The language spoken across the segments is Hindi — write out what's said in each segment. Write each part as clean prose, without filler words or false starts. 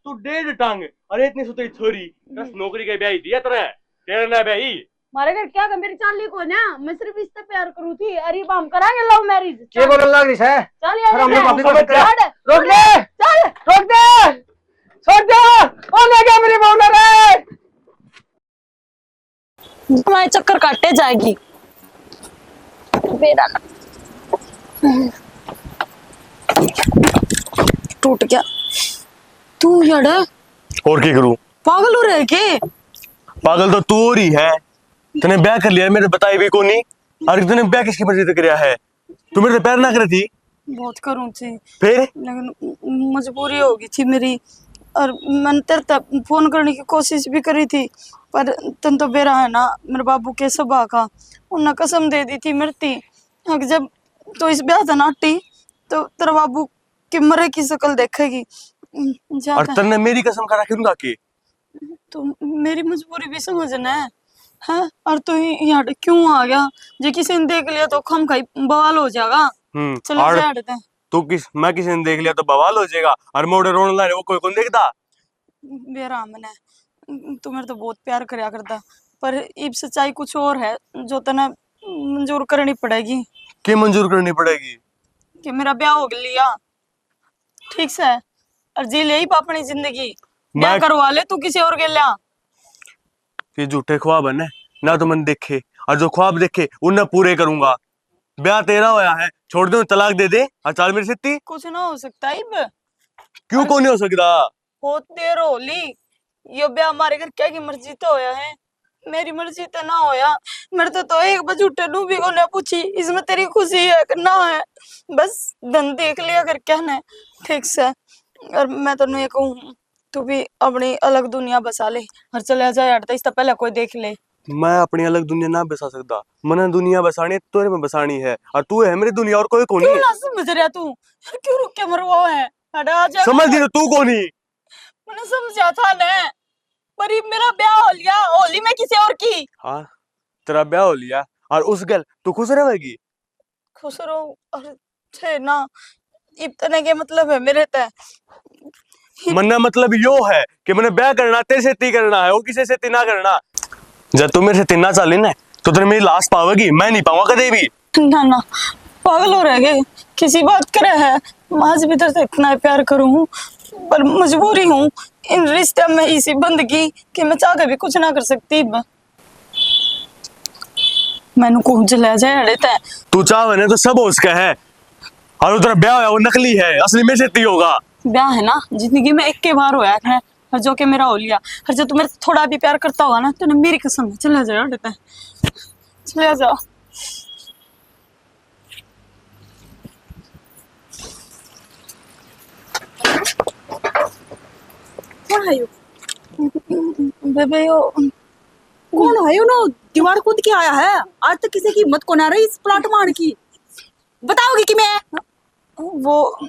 तू 1.5 टांग। अरे इतनी सुतरी छोरी बस नौकरी के ब्याही दिया तेरे ना ब्याही। मारे घर क्या मेरी चाली को ना, मैं सिर्फ इससे प्यार करूँ थी। अरे हम कराएंगे लव मैरिज। क्या बोलने लग रही है? चल यार रोक दे, चल रोक दे, छोड़ दे। ओ ले गया मेरी बॉर्डर है। हमारे चक्कर काटे जाएगी बेरा ना। टूट गया। तू यार और की करूं? पागल हो रहे के? पागल तो तू हो रही है। तूने ब्याह कर लिया मेरे बताई भी कोनी। और तूने ब्याह किसकी मर्जी से किया है? तू मेरे से प्यार ना करी थी? बहुत करूं थी फिर लेकिन मजबूरी हो गई थी मेरी। और मैंने तेरे तक फोन करने की कोशिश भी करी थी पर तुम तो बेरा है ना मेरे बाबू के सुबह का। उन्हें कसम दे दी थी मरती जब तो इस ब्याह था नाटी तो तेरा बाबू की मरे की शक्ल देखेगी। और तन्ने मेरी कसम करा क्यों की? तो मेरी मजबूरी भी समझना है। और तू यहाँ क्यों आ गया? जो किसी ने देख लिया तो खम खाई बवाल हो जाएगा। चलो से हटते हैं। तू मैं किसी ने देख लिया तो बवाल हो जाएगा और मोड़े रोने ला वो कोई कौन देखता? बेरा मैंने तू मेरे तो बहुत प्यार करया करता पर इब सच्चाई कुछ और है जो तने मंजूर करनी पड़ेगी। क्या मंजूर करनी पड़ेगी? कि मेरा ब्याह हो लिया ठीक से और जी ले अपनी जिंदगी ब्याह करवा ले तू किसी और के लिया। ये झूठे ख्वाब है ना तो मन देखे और जो ख्वाब देखे उन्हें पूरे करूंगा। ब्याह तेरा होया है छोड़ दे तलाक दे दे और चाल मेरी सिद्धि। कुछ ना हो सकता इब। क्यों कौन नहीं हो सकता? बहुत देर हो ली ये ब्याह हमारे घर क्या की मर्जी तो होया है मेरी मर्जी तो ना होया। मेरे तो एक बार झूठे नू भी कोने पूछी इसमें तेरी खुशी है कि ना है बस धन देख लिया कर क्या है ठीक से। और मैं तेन ये कहूँ तू भी अपनी अलग दुनिया बसा ले और चले जाए हटता इससे पहले कोई देख ले। मैं अपनी अलग दुनिया ना बसा सकता। मैंने दुनिया बसानी तेरे में बसानी है और तू है मेरी दुनिया और कोई कौन क्यों ना समझ रहा तू? क्यों रुक के मरवा है? हटा आ जा समझ गई तू कौन ही? मैंने समझा था ना पर ये मेरा ब्याह हो लिया होली में किसी और की। हाँ तेरा ब्याह हो लिया और उस गल तू खुश रहेगी? खुश रहो और छे ना इतने के मतलब है मेरे तय मन्ना मतलब यो है कि मैंने ब्याह करना तेरे से ती करना है और किसी से ती ना करना। जब तू मेरे से तीना चाली ना तो तेरे मेरी लाश पावेगी मैं नहीं पाऊंगा कदे भी। ना ना पागल हो रहे गए किसी बात करे है आज भी तेरे से इतना प्यार करूं पर मजबूरी हूँ इन रिश्ते में इसी बंदगी कि मैं चाह के भी कुछ ना कर सकती। मैंने को जला जाए अड़े तय तू चाहे ना तो सब उसका है और उधर ब्याह है वो नकली है असली में से ती होगा। ब्याह है ना जिंदगी में एक के बार होया है और जो कि मेरा हो लिया और जो तुम्हें थोड़ा भी प्यार करता होगा ना तो मेरी कसम है चला जाओ अड़े चले जाओ। कौन है यो? बेबे यो कौन है यो? ना दीवार कूद के आया है आज तक किसी की हिम्मत को ना रही इस प्लाट मार की। बताओगी कि मैं वो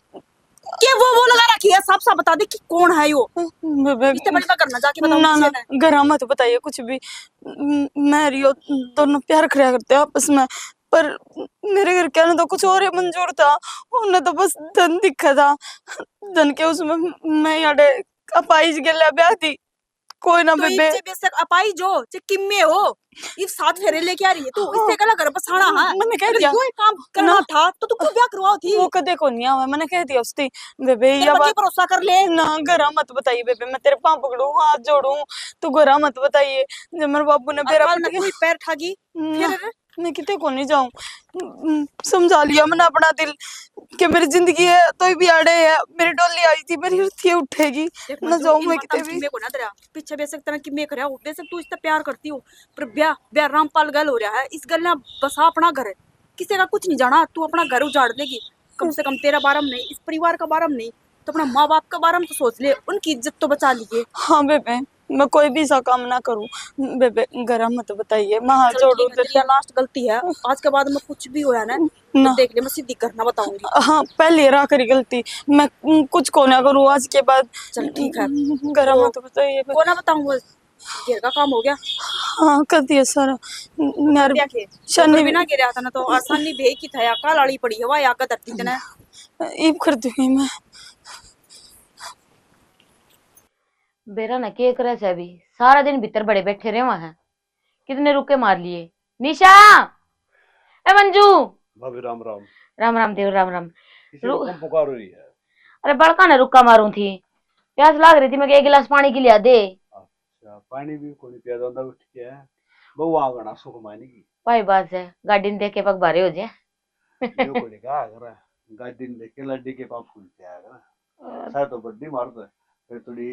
क्या वो लगा रखी है? साफ साफ बता दे कि कौन है यो। बेबे इतने बड़ी बात करना जाके बताओ। ना ना घर मत बताइए कुछ भी। मैं रियो दोनों प्यार कराया करते हैं आपस में पर मेरे घर क्या तो कुछ और ही मंजूर था। उन्हें तो बस धन दिखा था धन के उसमें मैं याडे अपाइज गया ब्याह थी कोई ना तो बेबे बेशक अपाई जो किम्मे हो इस साथ फेरे लेके आ रही है तू इससे गला कर बसाना है। मैंने कह दिया कोई काम करना था तो तू क्यों ब्याह करवाओ थी? वो कदे को नहीं आवा मैंने कह दिया उससे बेबे ये बात भरोसा कर ले ना घरा मत बताइए बेबे मैं तेरे पाँव पकड़ू हाथ जोड़ू तू घरा मत बताइए। जब मेरे बाबू ने मेरा कोई पैर ठागी फिर मैं कितने को नहीं जाऊं समझा लिया मैंने अपना दिल कि मेरी जिंदगी है तो भी आड़े है मेरी डोली आई थी मेरी अर्थी उठेगी ना जाऊं मैं कितने भी। को ना तेरा पीछे बेशक तरह की मैं करया बेशक तू इससे प्यार करती हो पर ब्याह ब्याह रामपाल गल हो रहा है इस गल ने बसा अपना घर है किसी का कुछ नहीं जाना तू अपना घर उजाड़ देगी कम से कम तेरा बारे में नहीं इस परिवार का बारे में नहीं तो अपना माँ बाप का बारे में तो सोच ले उनकी इज्जत तो बचा लीजिए। हाँ बेबे मैं कोई भी सा काम ना करूं बेबे गरम मत बताइए मैं हाथ जोड़ू तेरी लास्ट गलती है आज के बाद में कुछ भी होया ना तो देख ले मैं सीधी करना बताऊंगी। हाँ पहले रहा करी गलती मैं कुछ को ना करूं आज के बाद। चल ठीक है गरम मत बताइए को ना बताऊंगा घेर का काम हो गया। हाँ कर दिया सर शनि बिना गिरा था ना तो आसानी भे की था काल आड़ी पड़ी है वह या का धरती तना ईब कर दूंगी मैं। बेरा ना के करे से अभी सारा दिन भीतर बड़े बैठे रहे वहां है। कितने रुके मार लिए। निशा ए मंजू। भाभी राम राम। राम राम देव राम राम। किसी को कम पुकार रही है? अरे बड़का ना रुका मारू थी, प्यास लाग रही थी, मैं एक गिलास पानी की लिया दे। अच्छा पानी भी कोनी पिया जाता उठ के है बहु आगना सुख मानी की भाई बात है गाड़ी ने देख के पग भारे हो जाए। यो कोनी का अगर गाड़ी ने देख के लड्डी के पाप फूल के आएगा शायद तो बड्डी मार दे फिर थोड़ी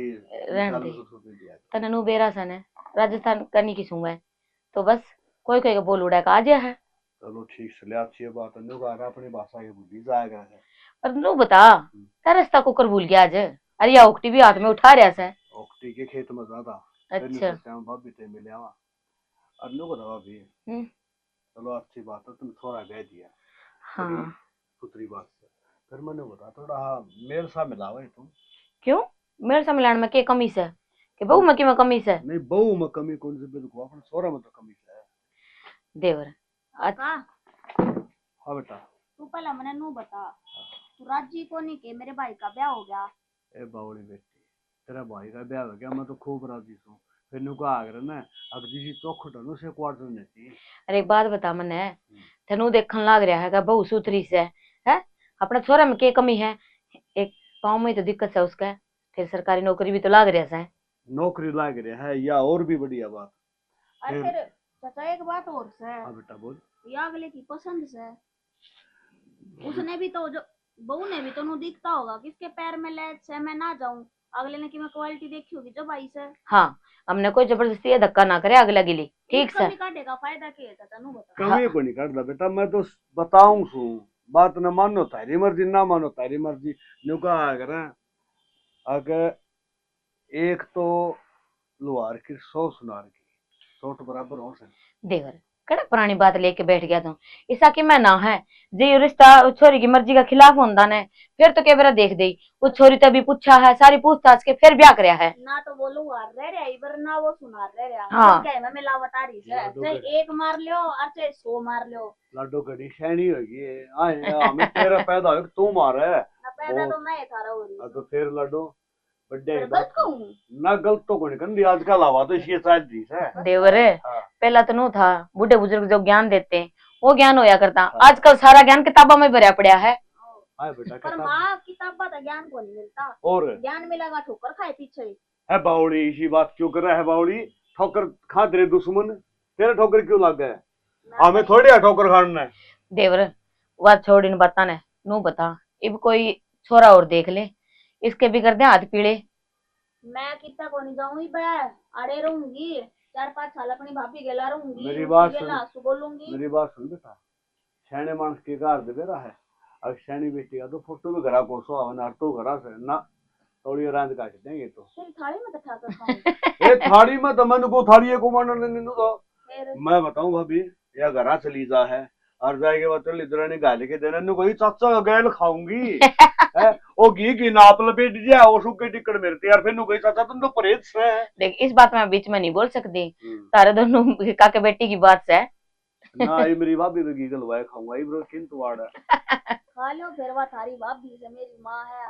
रहने दे तने नु बेरा सन है राजस्थान करनी की सूंगा तो बस कोई कोई का बोल उड़ा का आ गया है। चलो ठीक से ले अच्छी बात है नु का अपनी भाषा के भूल जाएगा है। और नु बता तेरा रास्ता को कर भूल गया आज। अरे या ओकटी भी हाथ में उठा रहा है। ओकटी के खेत में जाता अच्छा भाभी ते मिले आवा और नु को दवा भी चलो अच्छी बात है तुम थोड़ा गए दिया हाँ पुत्री बात से फिर मैंने बता थोड़ा मेरे साथ मिलावा है तुम क्यों मेरे से मिलान में के कमी से कि बहू में की में कमी से नहीं बहू में कमी कौन से बिल्कुल अपन सोरा में तो कमी से है देवर का हाँ बेटा तू पहला मने नु बता तू राजी को नहीं के मेरे भाई का ब्याह हो गया। ए बावड़ी बेटी तेरा भाई का ब्याह हो गया मैं तो खूब राजी हूँ फिर नु का आगर ना अब जिसी चौखट नु से क्वार्टर नहीं थी। अरे एक बात बता मने तेनू देखन लाग रहा है का बहू सुथरी से है अपना छोरा में के कमी है। एक गांव में तो दिक्कत है उसका फिर सरकारी नौकरी भी तो लाग रहा है। नौकरी लाग रहा है या और भी बढ़िया बात। अरे फिर चाचा एक बात और से हाँ बेटा बोल। ये अगले की पसंद से उसने भी तो जो बहू ने भी तो नु दिखता होगा किसके पैर में ले से मैं ना जाऊं अगले ने की मैं क्वालिटी देखी होगी जो भाई से। हाँ हमने कोई जबरदस्ती या धक्का ना करे अगला गिली ठीक से काटेगा फायदा के चाचा नु बता। कमी को नहीं काटदा बेटा मैं तो बताऊं सु बात न मानो तारी मर्जी ना मानो तारी मर्जी नु का आगर अगर एक तो लोहार की 100 सुनार की सोट बराबर हो सके। देवर कड़ा पुरानी बात लेके बैठ गया तू ऐसा कि मैं ना है जे रिश्ता उस छोरी की मर्जी का खिलाफ होंदा ने फिर तो के बेरा देख दे वो छोरी तभी पूछा है सारी पूछताछ के फिर ब्याह करया है ना तो वो लोहार रह रहा इबर ना वो सुनार रह रहा। हाँ क्या है मिलावट आ रही है चाहे एक मार लियो और चाहे 100 मार लियो लाडो घड़ी सैनी होगी आए हमें तेरा पैदा हो तू मार है ना पैदा तो मैं थारा हो रही तो फिर लाडो बड्डे गलत कहूं ना गलत तो कोनी कंदी आजकल हवा तो ये शायद दी है देवर हाँ। पहला तो नु था बूढ़े बुजुर्ग जो ज्ञान देते वो ज्ञान होया करता आजकल सारा ज्ञान किताबों में भरा पड़ा है। हां बेटा पर मां किताब का ज्ञान को नहीं मिलता और ज्ञान मिलेगा ठोकर खाए पीछे है बावड़ी इसी बात क्यों कर रहा है बावड़ी ठोकर खा तेरे दुश्मन तेरे ठोकर क्यों लग गए हमें थोड़ी ठोकर खाना है। देवर बात छोड़ इन बता ने नु बता इब कोई छोरा और देख ले इसके भी कर दे हाथ पीड़े। मैं कितना को नहीं जाऊंगी मैं अड़े रहूंगी 4-5 साल अपनी भाभी गेला रहूंगी मेरी बात गेला सु बोलूंगी मेरी बात सुन बेटा सैने मानस के घर दे बेरा है अब सैनी बेटी का तो फोटो भी घरा को सो आवन तो घरा से ना थोड़ी रांद काट देंगे तो फिर थाली में तो ठाकर खाऊं ए थाली में तो मन को थाली को मानने नहीं तो फिर मैं बताऊं भाभी या घरा चली जा है और जाएगे वो तो लिदरानी गाली के देने कोई चाचा गैल खाऊंगी है ओ घी नाप लपेट दिया और सुके टिकट मेरे यार फिर कोई चाचा तुम तो परहेज से देख इस बात में बीच में नहीं बोल सकती तारे दोनों काके बेटी की बात से ना ये मेरी भाभी तो घी गलवाए खाऊंगा इब्रो किंतु वाड़ा खा लो फिर वो थारी भाभी से मेरी मां है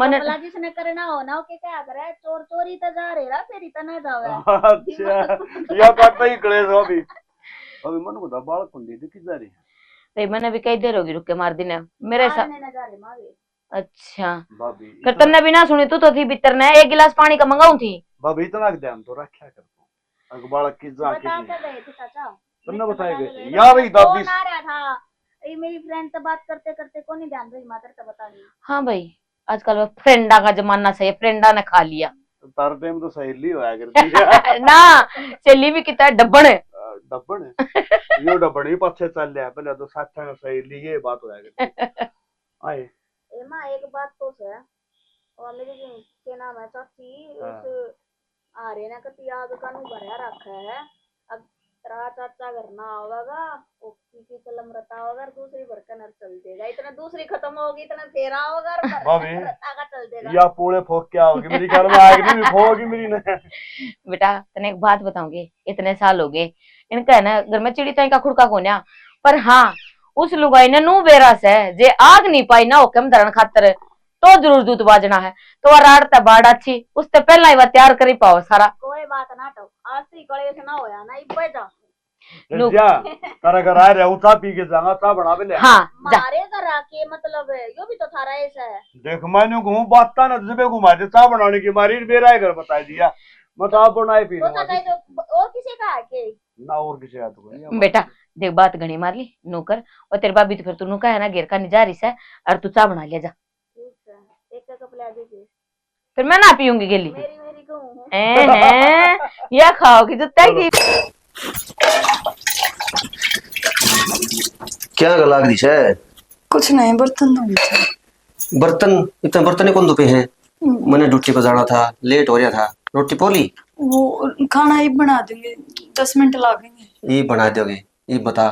मन भला जिसने करना हो ना के क्या करे चोर चोरी तो जा रे रा फिर इतना जावे अच्छा या करता ही कलेश अभी मन को बाल कुंडी थी किधर है रे मैंने भी कई देर होगी रुक के मार दिन मेरे साथ मारने न जा रे मावे अच्छा भाभी फिर तन्ने भी ना सुनी तू तो थी भीतर ने एक गिलास पानी का मंगाऊं थी भाभी इतना ध्यान तो रखा करता अग बाल किस जा बता के के गए थे चाचा तुमने बताया या भाई दादी फोन आ रहा था ये मेरी फ्रेंड से बात करते करते को नहीं ध्यान रही मात्र से बता रही। हाँ भाई आजकल वो फ्रेंडा का जमाना सही फ्रेंडा ने खा लिया तार टाइम तो सहेली होया करती है ना चली भी कितना डब्बन है डब्बन यो डब्बन ही पीछे चल रहा है पहले तो साथ में सहेली ये बात होया करती आए ए मां एक बात तो है और मेरी के नाम है चाची उस आ रहे ना कति आग का नु भरया रखा है अब तेरा चाचा घर ना होगा ओ की कलम रता होगा दूसरी भरकर नर चल देगा इतना दूसरी खत्म होगी इतना फेरा होगा भाभी रता का चल देगा या पूरे फोक क्या होगी मेरी घर में आग नहीं फोगी मेरी ने बेटा तने एक बात बताऊंगी इतने साल हो गए इनका है ना घर में चिड़ी ताई का खुड़का कोन्या पर हाँ उस लुगाई ने नू बेरस है जे आग नहीं पाई ना हुक्म धरण खातर तो जरूर दूध बाजना है। तो वह राड़ता बाड़ अच्छी उससे पहला ही वह तैयार करी पाओ सारा। कोई बात ना तो आज से कलेश ना होया ना इब्बे जा नुक। जा तारा घर आ रहा हूँ, चा पी के जाऊंगा, चा बना भी ले। हाँ जा। मारे घर आके मतलब यो भी तो थारा ऐसा है। देख मैंने कहूँ बात था ना जब घुमा दे चा बनाने की मारी मेरा घर बता दिया, मैं तो आप बनाए पी वो तो कहीं तो और किसी का है के ना, और किसी का तो नहीं। बेटा देख बात घनी मार ली नौकर, और तेरे भाभी तो फिर तू नुका है ना घेर का निजारी से, और तू चा बना लिया जा। ठीक है, एक का कप ले दीजिए। फिर मैं ना पीऊंगी गेली। मेरी मेरी कहूँ या खाओगी जुत्ता की। क्या गला दी है? कुछ नहीं, बर्तन धोने थे। बर्तन इतना बर्तन कौन धोपे हैं? मैंने ड्यूटी पर जाना था, लेट हो रहा था। रोटी पोली वो खाना ही बना देंगे, 10 मिनट लगेंगे। ये बना दोगे? ये बता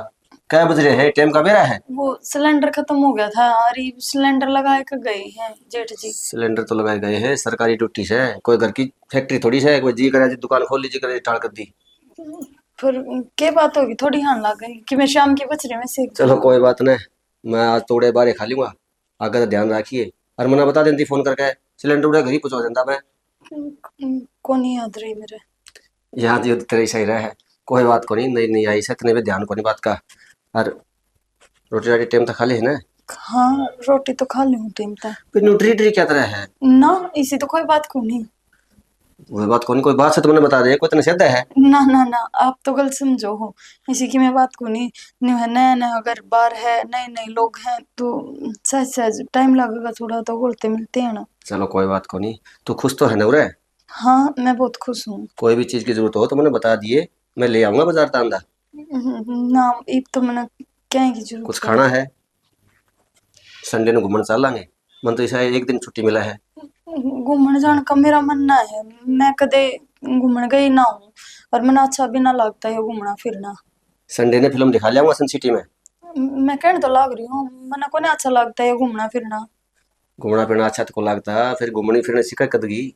क्या बज रहे हैं, टाइम का बेरा है? वो सिलेंडर खत्म हो गया था और ये सिलेंडर लगा के गए हैं जेठ जी। सिलेंडर तो लगाए गए हैं, सरकारी ड्यूटी से, कोई घर की फैक्ट्री थोड़ी से कोई जी करे दुकान खोल लीजिए करे स्टार्ट कर दी। फिर क्या बात होगी, थोड़ी हान लग गई कि मैं शाम की बचरे में सेक चलो कोई बात नहीं, मैं आज थोड़े बारे खा लूंगा, आगे तो ध्यान रखिए। और मना बता देती फोन करके, सिलेंडर उड़ा घर ही पहुंचा देता मैं। को नहीं याद रही मेरे। यहाँ तो तेरे सही रहा है, कोई बात को नहीं, नहीं नहीं आई से इतने भी ध्यान को नहीं बात का। और रोटी राटी टाइम तक खा ले है ना? हाँ रोटी तो खा लूँ टाइम तक। फिर न्यूट्री क्या तरह है ना इसी तो कोई बात को नहीं। वो बात को नहीं, कोई बात से तुमने बता दे, कोई इतना सीधा है? ना ना ना आप तो गलत समझो हो, इसी की मैं बात को नहीं। नया नया अगर बार है, नए नए लोग हैं तो सच सच टाइम लगेगा थोड़ा, तो घुलते मिलते हैं ना। चलो कोई बात को नहीं, तू खुश तो है ना? उरे हाँ मैं बहुत खुश हूँ। कोई भी चीज की जरूरत हो तो मैंने बता दिए, मैं ले आऊंगा बाजार तांदा। ना एक तो मैंने क्या की जरूरत कुछ खाना है? संडे ਨੂੰ घूमन चल लांगे, मन तो ऐसा एक दिन छुट्टी मिला है। घूमने जाने का मेरा मन ना है, मैं कदे घूमने गई ना हूँ और मैंने अच्छा भी ना लगता है घूमना फिरना। संडे ने फिल्म दिखा लिया सन सिटी में। मैं कहने तो लाग रही हूँ, मैंने को नहीं अच्छा लगता है घूमना फिरना। घूमना फिरना अच्छा तो को लगता, फिर घूमने फिरने सीखा कदगी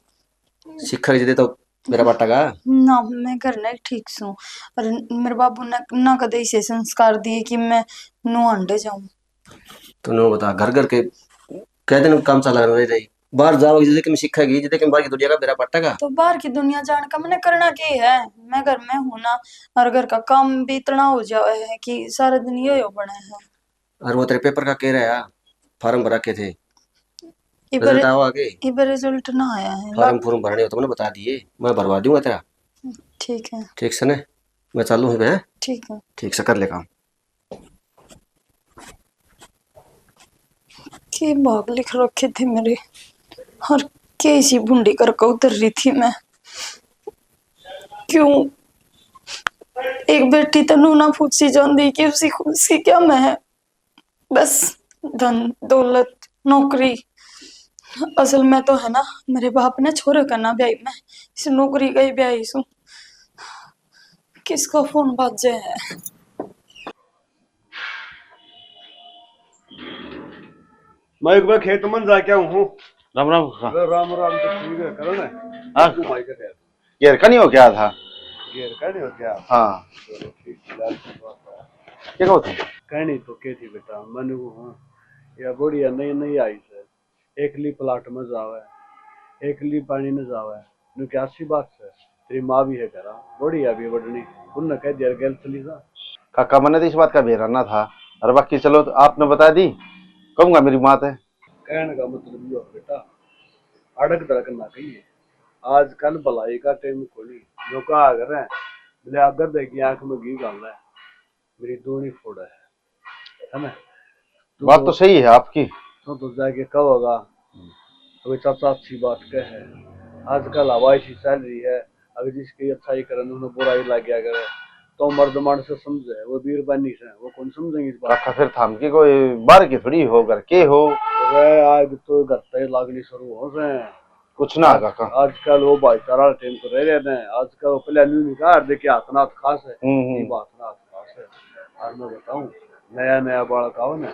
सीखा दे तो मेरा बाटा का ना मैं घर नहीं ठीक हूँ, और मेरे बाबू ने ना कदे ऐसे संस्कार दिए कि मैं नु अंडे जाऊं। तो नो बता, घर घर के कह दिन काम चला रही, बाहर जाओ जिसे कि सीखेगी, जिसे कि बाहर की दुनिया का मेरा बाटा का। तो बाहर की दुनिया जाने का मैंने करना क्या है, मैं घर में हूं ना, और घर का काम भी इतना हो जाए है कि सारा दिन ये हो बना है। और वो तेरे पेपर का कह रहा है, फॉर्म भरा के थे, इबर रिजल्ट आओ आगे। इबर रिजल्ट ना आया है। फॉर्म फॉर्म भरने हो तो मैंने बता दिए, मैं भरवा दूंगा तेरा। ठीक है ठीक से ना, मैं चालू हूँ मैं। ठीक है। ठीक से कर ले काम। के भाग लिख रखे थे मेरे, और कैसी भुंडी करके उतर रही थी मैं। क्यों एक बेटी तनु ना पूछी जाती कि उसकी खुशी क्या मैं है, बस धन दौलत नौकरी। असल में तो है ना मेरे बाप ने छोरे का ना ब्याई, मैं इस नौकरी का ही ब्याई सू। किसका फोन बाजे है? मैं एक बार खेत में जाके आऊँ हूँ। राम राम। अरे राम राम तो ठीक है, करो ना। हाँ तू भाई का क्या यार का नहीं हो क्या था? घेर का नहीं हो क्या? हाँ चलो ठीक है, लाल की बात है। क्या कहो थे? कहनी तो के थी बेटा, मनु हाँ या बढ़िया नई नई आई से, एकली प्लाट में जावे, एकली पानी में जावे, नु क्या सी बात है, तेरी माँ भी है करा, बढ़िया भी बढ़नी, उनने कह दिया गैल चली जा। काका मैंने तो इस बात का बेराना था, और बाकी चलो तो आपने बता दी, कहूंगा मेरी बात है। कहने का मतलब ये बेटा, अड़क दड़क ना कहिए, आजकल भलाई का टाइम कोई जो का अगर है बोले अगर देखिए आंख में घी डालना है, मेरी दोनी फोड़ा है ना? बात तो सही है आपकी। तो जाके कहोगा अभी चाचा अच्छी बात कह है, आजकल हवाई सी चल रही है, अगर जिसकी अच्छाई करे उन्हें बुराई लग गया करे तो मर्दमान से समझे, वो बीरबानी से वो कौन समझेंगे इस बात। काका फिर थाम की कोई बाहर की थोड़ी हो, घर के हो। अरे आज तो घर तक लागनी शुरू हो रहे हैं कुछ ना काका। आजकल वो भाईचारा टाइम तो रह रहे हैं, आजकल वो पहले न्यू निकाल देखिए हाथ नाथ खास है, ये बात ना खास है। और मैं बताऊं नया नया बालक आओ ना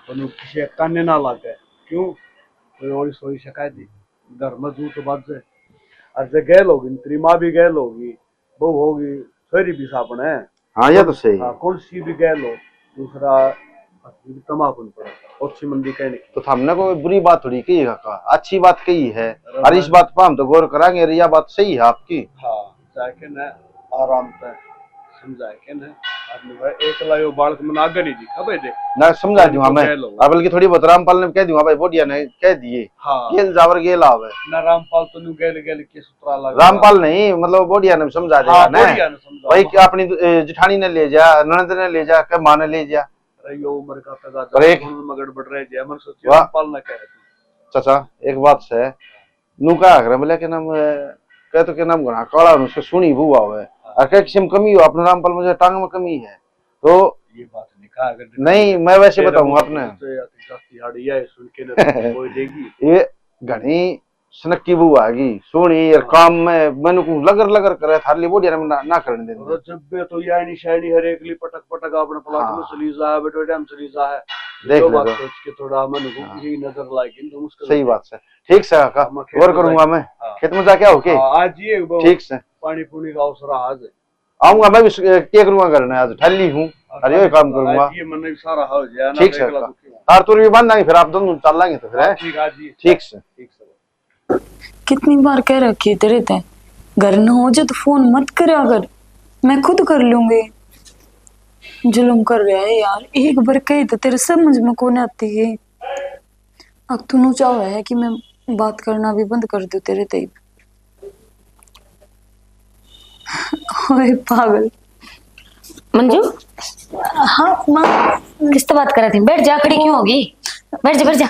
तो किसी काने ना लगे, क्यों कोई और सोई शिकायत दी घर में दूध तो बात है, और जो गैल होगी तेरी माँ भी गैल होगी, वो होगी सोरी भी सापन है। हाँ ये तो सही है। कौन सी भी गैल हो, दूसरा तमाकू नहीं पड़ा अच्छी मंदी कहने की। तो हमने कोई बुरी बात थोड़ी की है काका, अच्छी बात कही है और इस बात पर हम तो गौर करांगे। और यह बात सही है आपकी। हाँ जाके न आराम से समझा के न आदमी भाई एक लायो बालक मन आगे नहीं दिखा भाई दे ना समझा दूंगा मैं, और बल्कि थोड़ी बहुत रामपाल ने कह दूंगा भाई बोडिया ने कह दिए। हाँ गेल जावर गेल आवे ना रामपाल तो नु गेल गेल के सूत्रा लगा। रामपाल नहीं मतलब बोडिया ने समझा देगा हाँ, ना बोडिया ने समझा। भाई कि अपनी जिठानी ने ले जा, ननद ने ले जा, के मां ने ले जा। अरे यो उम्र का तगा और एक मगड़ बढ़ रहे जे मन सोचियो वाह। रामपाल ना कह रहे चाचा एक बात से नु का अगर बोले के नाम कह तो के नाम घना काला उसको सुनी बुआ हुआ है और क्या किसी में कमी हो अपने रामपाल मुझे टांग में कमी है तो ये बात नहीं कहा अगर नहीं मैं वैसे बताऊंगा अपने हाड़ी है सुन के ना कोई देगी ये घनी सनक्की बुआ आगी सोनी और काम में मैंने को लगकर करे थारली बोडिया ने ना करने दे। और जब बे तो यानी शायनी हर एक ली पटक पटक अपने प्लाट में हाँ। सलीजा है बेटो डैम सलीजा है देख जो ले बात तो। सोच के थोड़ा मन को यही नजर लाएगी तो मुश्किल सही बात से ठीक से काका मैं खेत गौर में करूंगा मैं हाँ। खेत में जाके आओ के आज ये ठीक से पानी पुनी का अवसर आज है आऊंगा मैं भी क्या करूंगा करना आज ठल्ली हूँ अरे ये काम करूंगा आज ये मन भी सारा हो जाए ना ठीक से अगला काका। दुखी हूँ। तार तुर भी बांध फिर आप दोनों चल लेंगे तो फिर है ठीक आज ये ठीक से ठीक से कितनी बार कह रखी तेरे ते घर न हो जाए तो फोन मत करा कर, मैं खुद कर लूंगी। जुल्म कर रहा है यार, एक बार कही तो तेरे समझ में कौन आती है। अब तू चाह है कि मैं बात करना भी बंद कर दूं तेरे ते। ओए पागल। मंजू हाँ माँ किससे बात कर रही थी? बैठ जा, खड़ी क्यों होगी? बैठ जा बैठ जा।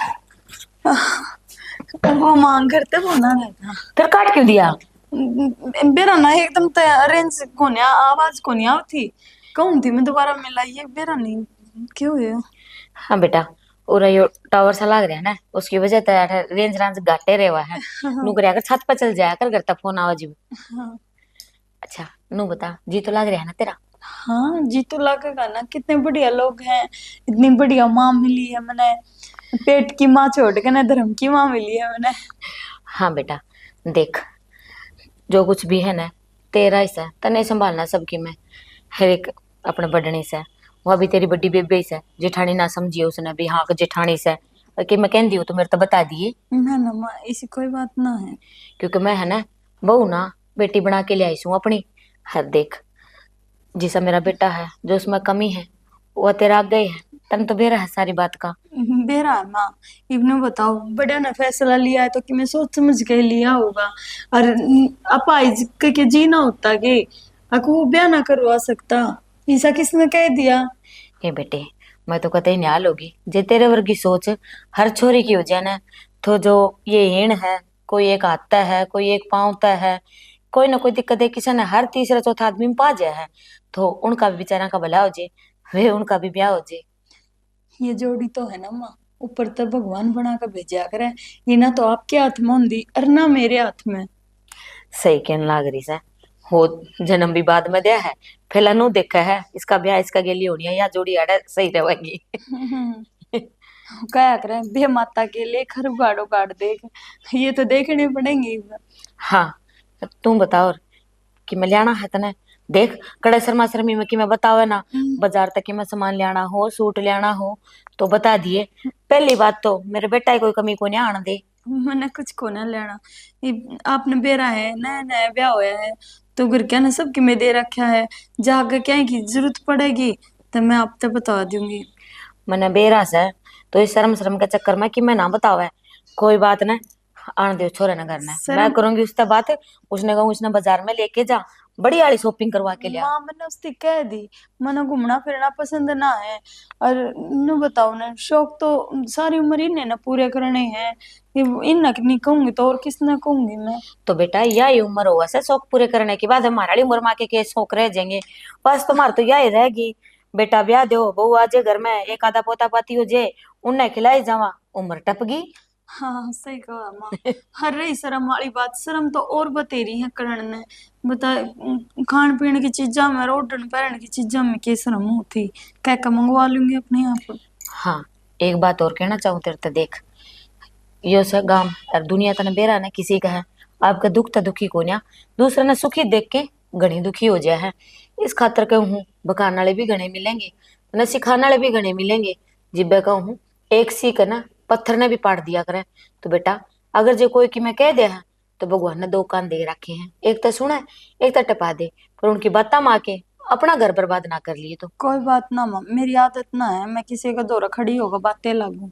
वो मांग करते बोलना रहता फिर काट क्यों दिया? बेरा ना एकदम रेंज कोन्या आवाज कोन्या थी कौन थी मैं दोबारा मिला ये बेरा नहीं क्यों है। हाँ बेटा और यो टावर सा लग रहा है ना उसकी वजह से रेंज रेंज घाटे रेवा है। नू कर अगर छत पर चल जाया कर घर तक फोन आवाज भी। हाँ अच्छा नू बता जी तो लग रहा है ना तेरा? हाँ जी तो लगेगा ना, कितने बढ़िया लोग हैं, इतनी बढ़िया माँ मिली है मैंने, पेट की माँ छोड़ के ना धर्म की माँ मिली है मैंने। हाँ बेटा देख जो कुछ भी है ना तेरा ही से तने संभालना सबकी में हर एक अपने बढ़ने से। वह भी तेरी बड़ी बेबे से जेठानी ना समझिए उसने भी हाँ जेठानी से कि मैं कहती हूँ तो मेरे तो बता दिए ना ना माँ ऐसी कोई बात ना है क्योंकि मैं है ना बहू ना बेटी बना के ले आई हूँ अपनी। हर देख जिसा मेरा बेटा है जो उसमें कमी है वो तेरा आगे है तन तो बेरा है सारी बात का। बेरा है माँ इब्नु बताओ बड़ा ने फैसला लिया है तो कि मैं सोच समझ के लिया होगा और अपाइज के जीना होता कि अको वो ब्याह ना करवा सकता ऐसा किसने कह दिया। ये बेटे मैं तो कतई न्याल होगी जे तेरे वर्गी सोच हर छोरी की हो जाए ना तो जो ये हीण है कोई एक आता है कोई एक पाँवता है कोई ना कोई दिक्कत है किसी ने हर तीसरा चौथा आदमी में पा जाए है तो उनका भी बेचारा का भला हो जाए वे उनका भी ब्याह हो जाए। ये जोड़ी तो है ना माँ ऊपर तो भगवान बना कर भेजा करे ये ना तो आपके हाथ में होंगी और ना मेरे हाथ में। सही कहने लाग रही से हो जन्म भी बाद में दिया है पहला नो देखा है इसका ब्याह इसका गेली होनी है या जोड़ी आड़ा सही रहेगी। क्या करे बे माता के लिए खर गाड़ो काट देख ये तो देखने पड़ेंगे। हाँ तुम बताओ कि मैं लियाना है तने देख कड़े शर्मा शर्मी में कि मैं बताओ ना बाजार तक कि मैं सामान लियाना हो सूट लियाना हो तो बता दिए। पहली बात तो मेरे बेटा कोई कमी को नहीं आने दे मैंने कुछ को ना लेना आपने बेरा है नया नया ब्याह होया है तो घर क्या ना सबकी में दे रखा है जाके क्या की जरूरत पड़ेगी तो मैं आप तक बता दूंगी। मैंने बेरा से तो इस शर्म शर्म के चक्कर में कि मैं ना बतावे कोई बात ना आने दो छोरे ना करना मैं करूंगी उससे बात उसने कहूँ उसने बाजार में लेके जा बड़ी वाली शॉपिंग करवा के लिया। माँ मैंने उससे कह दी मैंने घूमना फिरना पसंद ना है और नु बताओ ना शौक तो सारी उम्र इन्हें ना पूरे करने हैं इन नहीं कहूंगी तो और किसने कहूंगी मैं। तो बेटा यही उम्र हुआ से शौक पूरे करने के बाद हमारी उम्र माँ के शौक रह जाएंगे बस तुम्हारे तो यही रहेगी बेटा ब्याह दो बहू आ जाए घर में एक आधा पोता पाती हो जाए उन्हें खिलाई जावा उम्र टप गई। हाँ सही कहा माँ हर रही शर्म वाली बात शर्म तो और बतेरी है करण ने बता खान पीने की चीजा में रोटन पहन की चीजा में क्या शर्म होती क्या क्या मंगवा लूंगी अपने आप। हाँ एक बात और कहना चाहूँ तेरे तो देख यो से गांव और दुनिया तने बेरा ना किसी का है आपका दुख तो दुखी को ना दूसरे ने सुखी देख के घनी दुखी हो जाए है इस खातर के हूँ बकाने वाले भी घने मिलेंगे न सिखाने वाले भी घने मिलेंगे जिब्बे कहूँ एक सीख है ना पत्थर ने भी पाट दिया करे। तो बेटा अगर जो कोई की मैं कह दे है तो भगवान ने दो कान दे रखे हैं, एक तो सुना एक तो टपा दे, पर उनकी बातें माँ के अपना घर बर्बाद ना कर लिए तो। कोई बात ना माँ, मेरी आदत ना है मैं किसी का दौरा खड़ी होगा बातें लागू,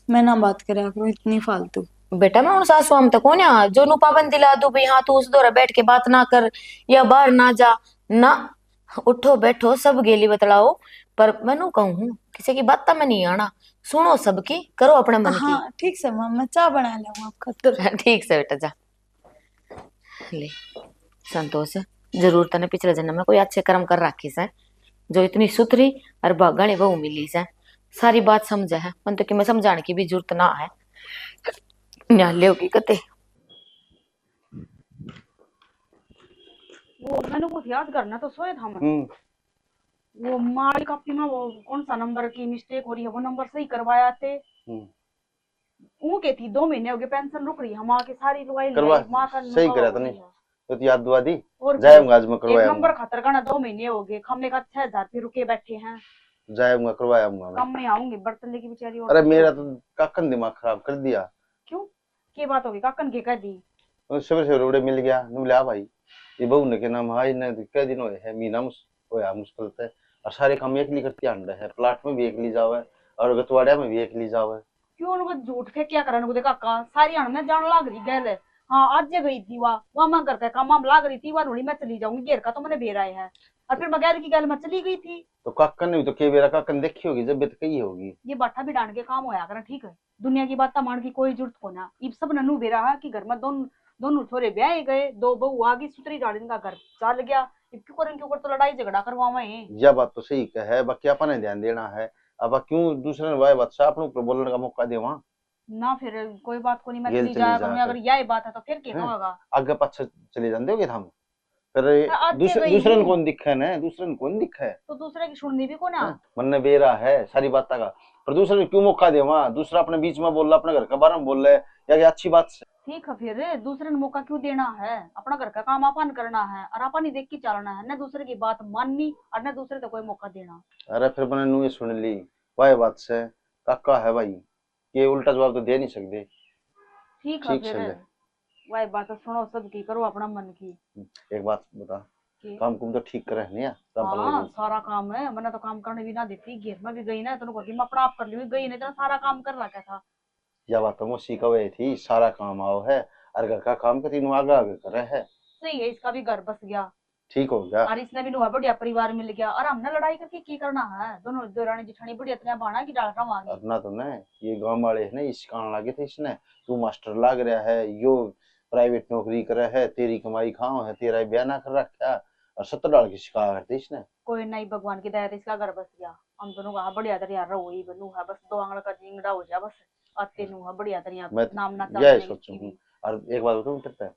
मैं ना बात करा करूँ इतनी फालतू। बेटा मैं उन सासू हम तो कौन है जो नु पाबंद दिला दू भाई हाँ तू उस दौरा बैठ के बात ना कर या बाहर ना जा ना, उठो बैठो सब गेली बतलाओ, पर मैं नु कहूँ किसी की बात में नहीं आना, सुनो सबकी करो अपने मन की। हाँ ठीक से माँ, मैं चाय बना लूँ आपका खातिर। ठीक से बेटा जा। ले संतोष जरूर तने पिछले जन्म में कोई अच्छे कर्म कर रखी से जो इतनी सुथरी और भागणी बहू मिली से, सारी बात समझे है मन तो कि मैं समझाने की भी जरूरत ना है। न्याले होगी कते वो मैंने कुछ याद करना तो सोए था मैं। वो माल कॉपी में वो कौन सा नंबर की मिस्टेक हो रही है वो नंबर सही करवाया थे। वो के थी 2 महीने हो गए पेंशन रुक रही है माँ की सारी रुआई माँ का सही करा तो नहीं तो याद दुआ दी और जाएगा आज मैं करवाया नंबर खातर का ना 2 महीने हो गए हमने कहा 6000 रुपये रुके बैठे हैं। जाएगा करवाया कम में आऊंगी बर्तन लेके बेचारी। अरे मेरा तो काकन दिमाग खराब कर दिया। क्यों क्या बात होगी काकन की कह दी? सवेरे सवेरे उड़े मिल गया नुला भाई ये बहू ने के नाम हाई ने कई दिन हुए है महीना होया मुश्किल से और सारे काम एक ली करती आंडा है प्लाट में भी एक ली जावे और गतवाड़िया में भी एक ली जावे। क्यों उनको झूठ के क्या करने को काका सारी हमें जान लाग रही गैल। हाँ आज गई थी वहाँ मैं करके काम लाग रही थी वहाँ मैं चली जाऊंगी घेर का तो मैंने बेरा है और फिर बगैर की गैल मैं चली गई थी। तो काकन ने भी तो के बेरा काकन देखी होगी जब कही होगी ये बाठा भी डांड के काम होया करना ठीक है दुनिया की बात मान की कोई जरूरत को ना इब सब ननू बेरा है कि घर में दोनों छोरे ब्याह गए 2 बहू आ गई सुतरी डाल का घर चल गया इब क्यों करें क्यों कर तो लड़ाई झगड़ा करवावे हैं। यह बात तो सही है बाकी अपन ने ध्यान देना है अब क्यों दूसरे ने वाय बादशाह अपने ऊपर बोलने का मौका दे वहाँ ना फिर कोई बात को नहीं मैं चली जाया करूंगी अगर यही बात है तो फिर क्या होगा आगे पाछे चले जाते होगे हम फिर दूसरे ने कौन दिखा है दूसरे ने कौन दिखा है तो दूसरे की सुननी भी कौन है मन ने बेरा है सारी बात का पर दूसरे ने क्यों मौका दे वहाँ दूसरा अपने बीच में बोल रहा अपने घर के बारे में बोल रहा है या अच्छी बात से ठीक है फिर दूसरे ने मौका क्यों देना है अपना घर का काम अपन करना है और अपन ही देख के चलना है न दूसरे की बात माननी और न दूसरे को कोई मौका देना। अरे फिर मैंने नुए सुन ली वही बात से काका है भाई ये उल्टा जवाब तो दे नहीं सकते। ठीक है फिर वही बात सुनो सबकी करो अपना मन की। एक बात बता काम कुम तो ठीक करे नहीं हाँ सारा काम है मैंने तो काम करने भी ना देती घेर में भी गई ना तो मैं अपना आप कर ली गई नहीं तो सारा काम कर रखा था। यह बात तो मुझे कवे थी सारा काम आओ है और घर का काम का तीनों आगे आगे करे है सही है इसका भी घर बस गया ठीक हो गया और इसने भी नुआ बढ़िया परिवार मिल गया और हमने लड़ाई करके की करना है दोनों देरानी जेठानी बढ़िया इतना बाना की डाल रहा अपना तो ना ये गांव वाले है ना इस कान लागे थे इसने तू मास्टर लाग रहा है यो प्राइवेट नौकरी करे है तेरी कमाई खाओ है तेरा ब्याह ना कर रखा और 70 डाल की शिका करते इसने कोई नहीं भगवान की दया इसका घर बस गया हम दोनों का बढ़िया दरिया रहो ही बनू है बस 2 आंगल का जिंगड़ा हो जा बस आते नु है बढ़िया दरिया नाम ना यही सोचूं। और एक बात बताऊं तेरे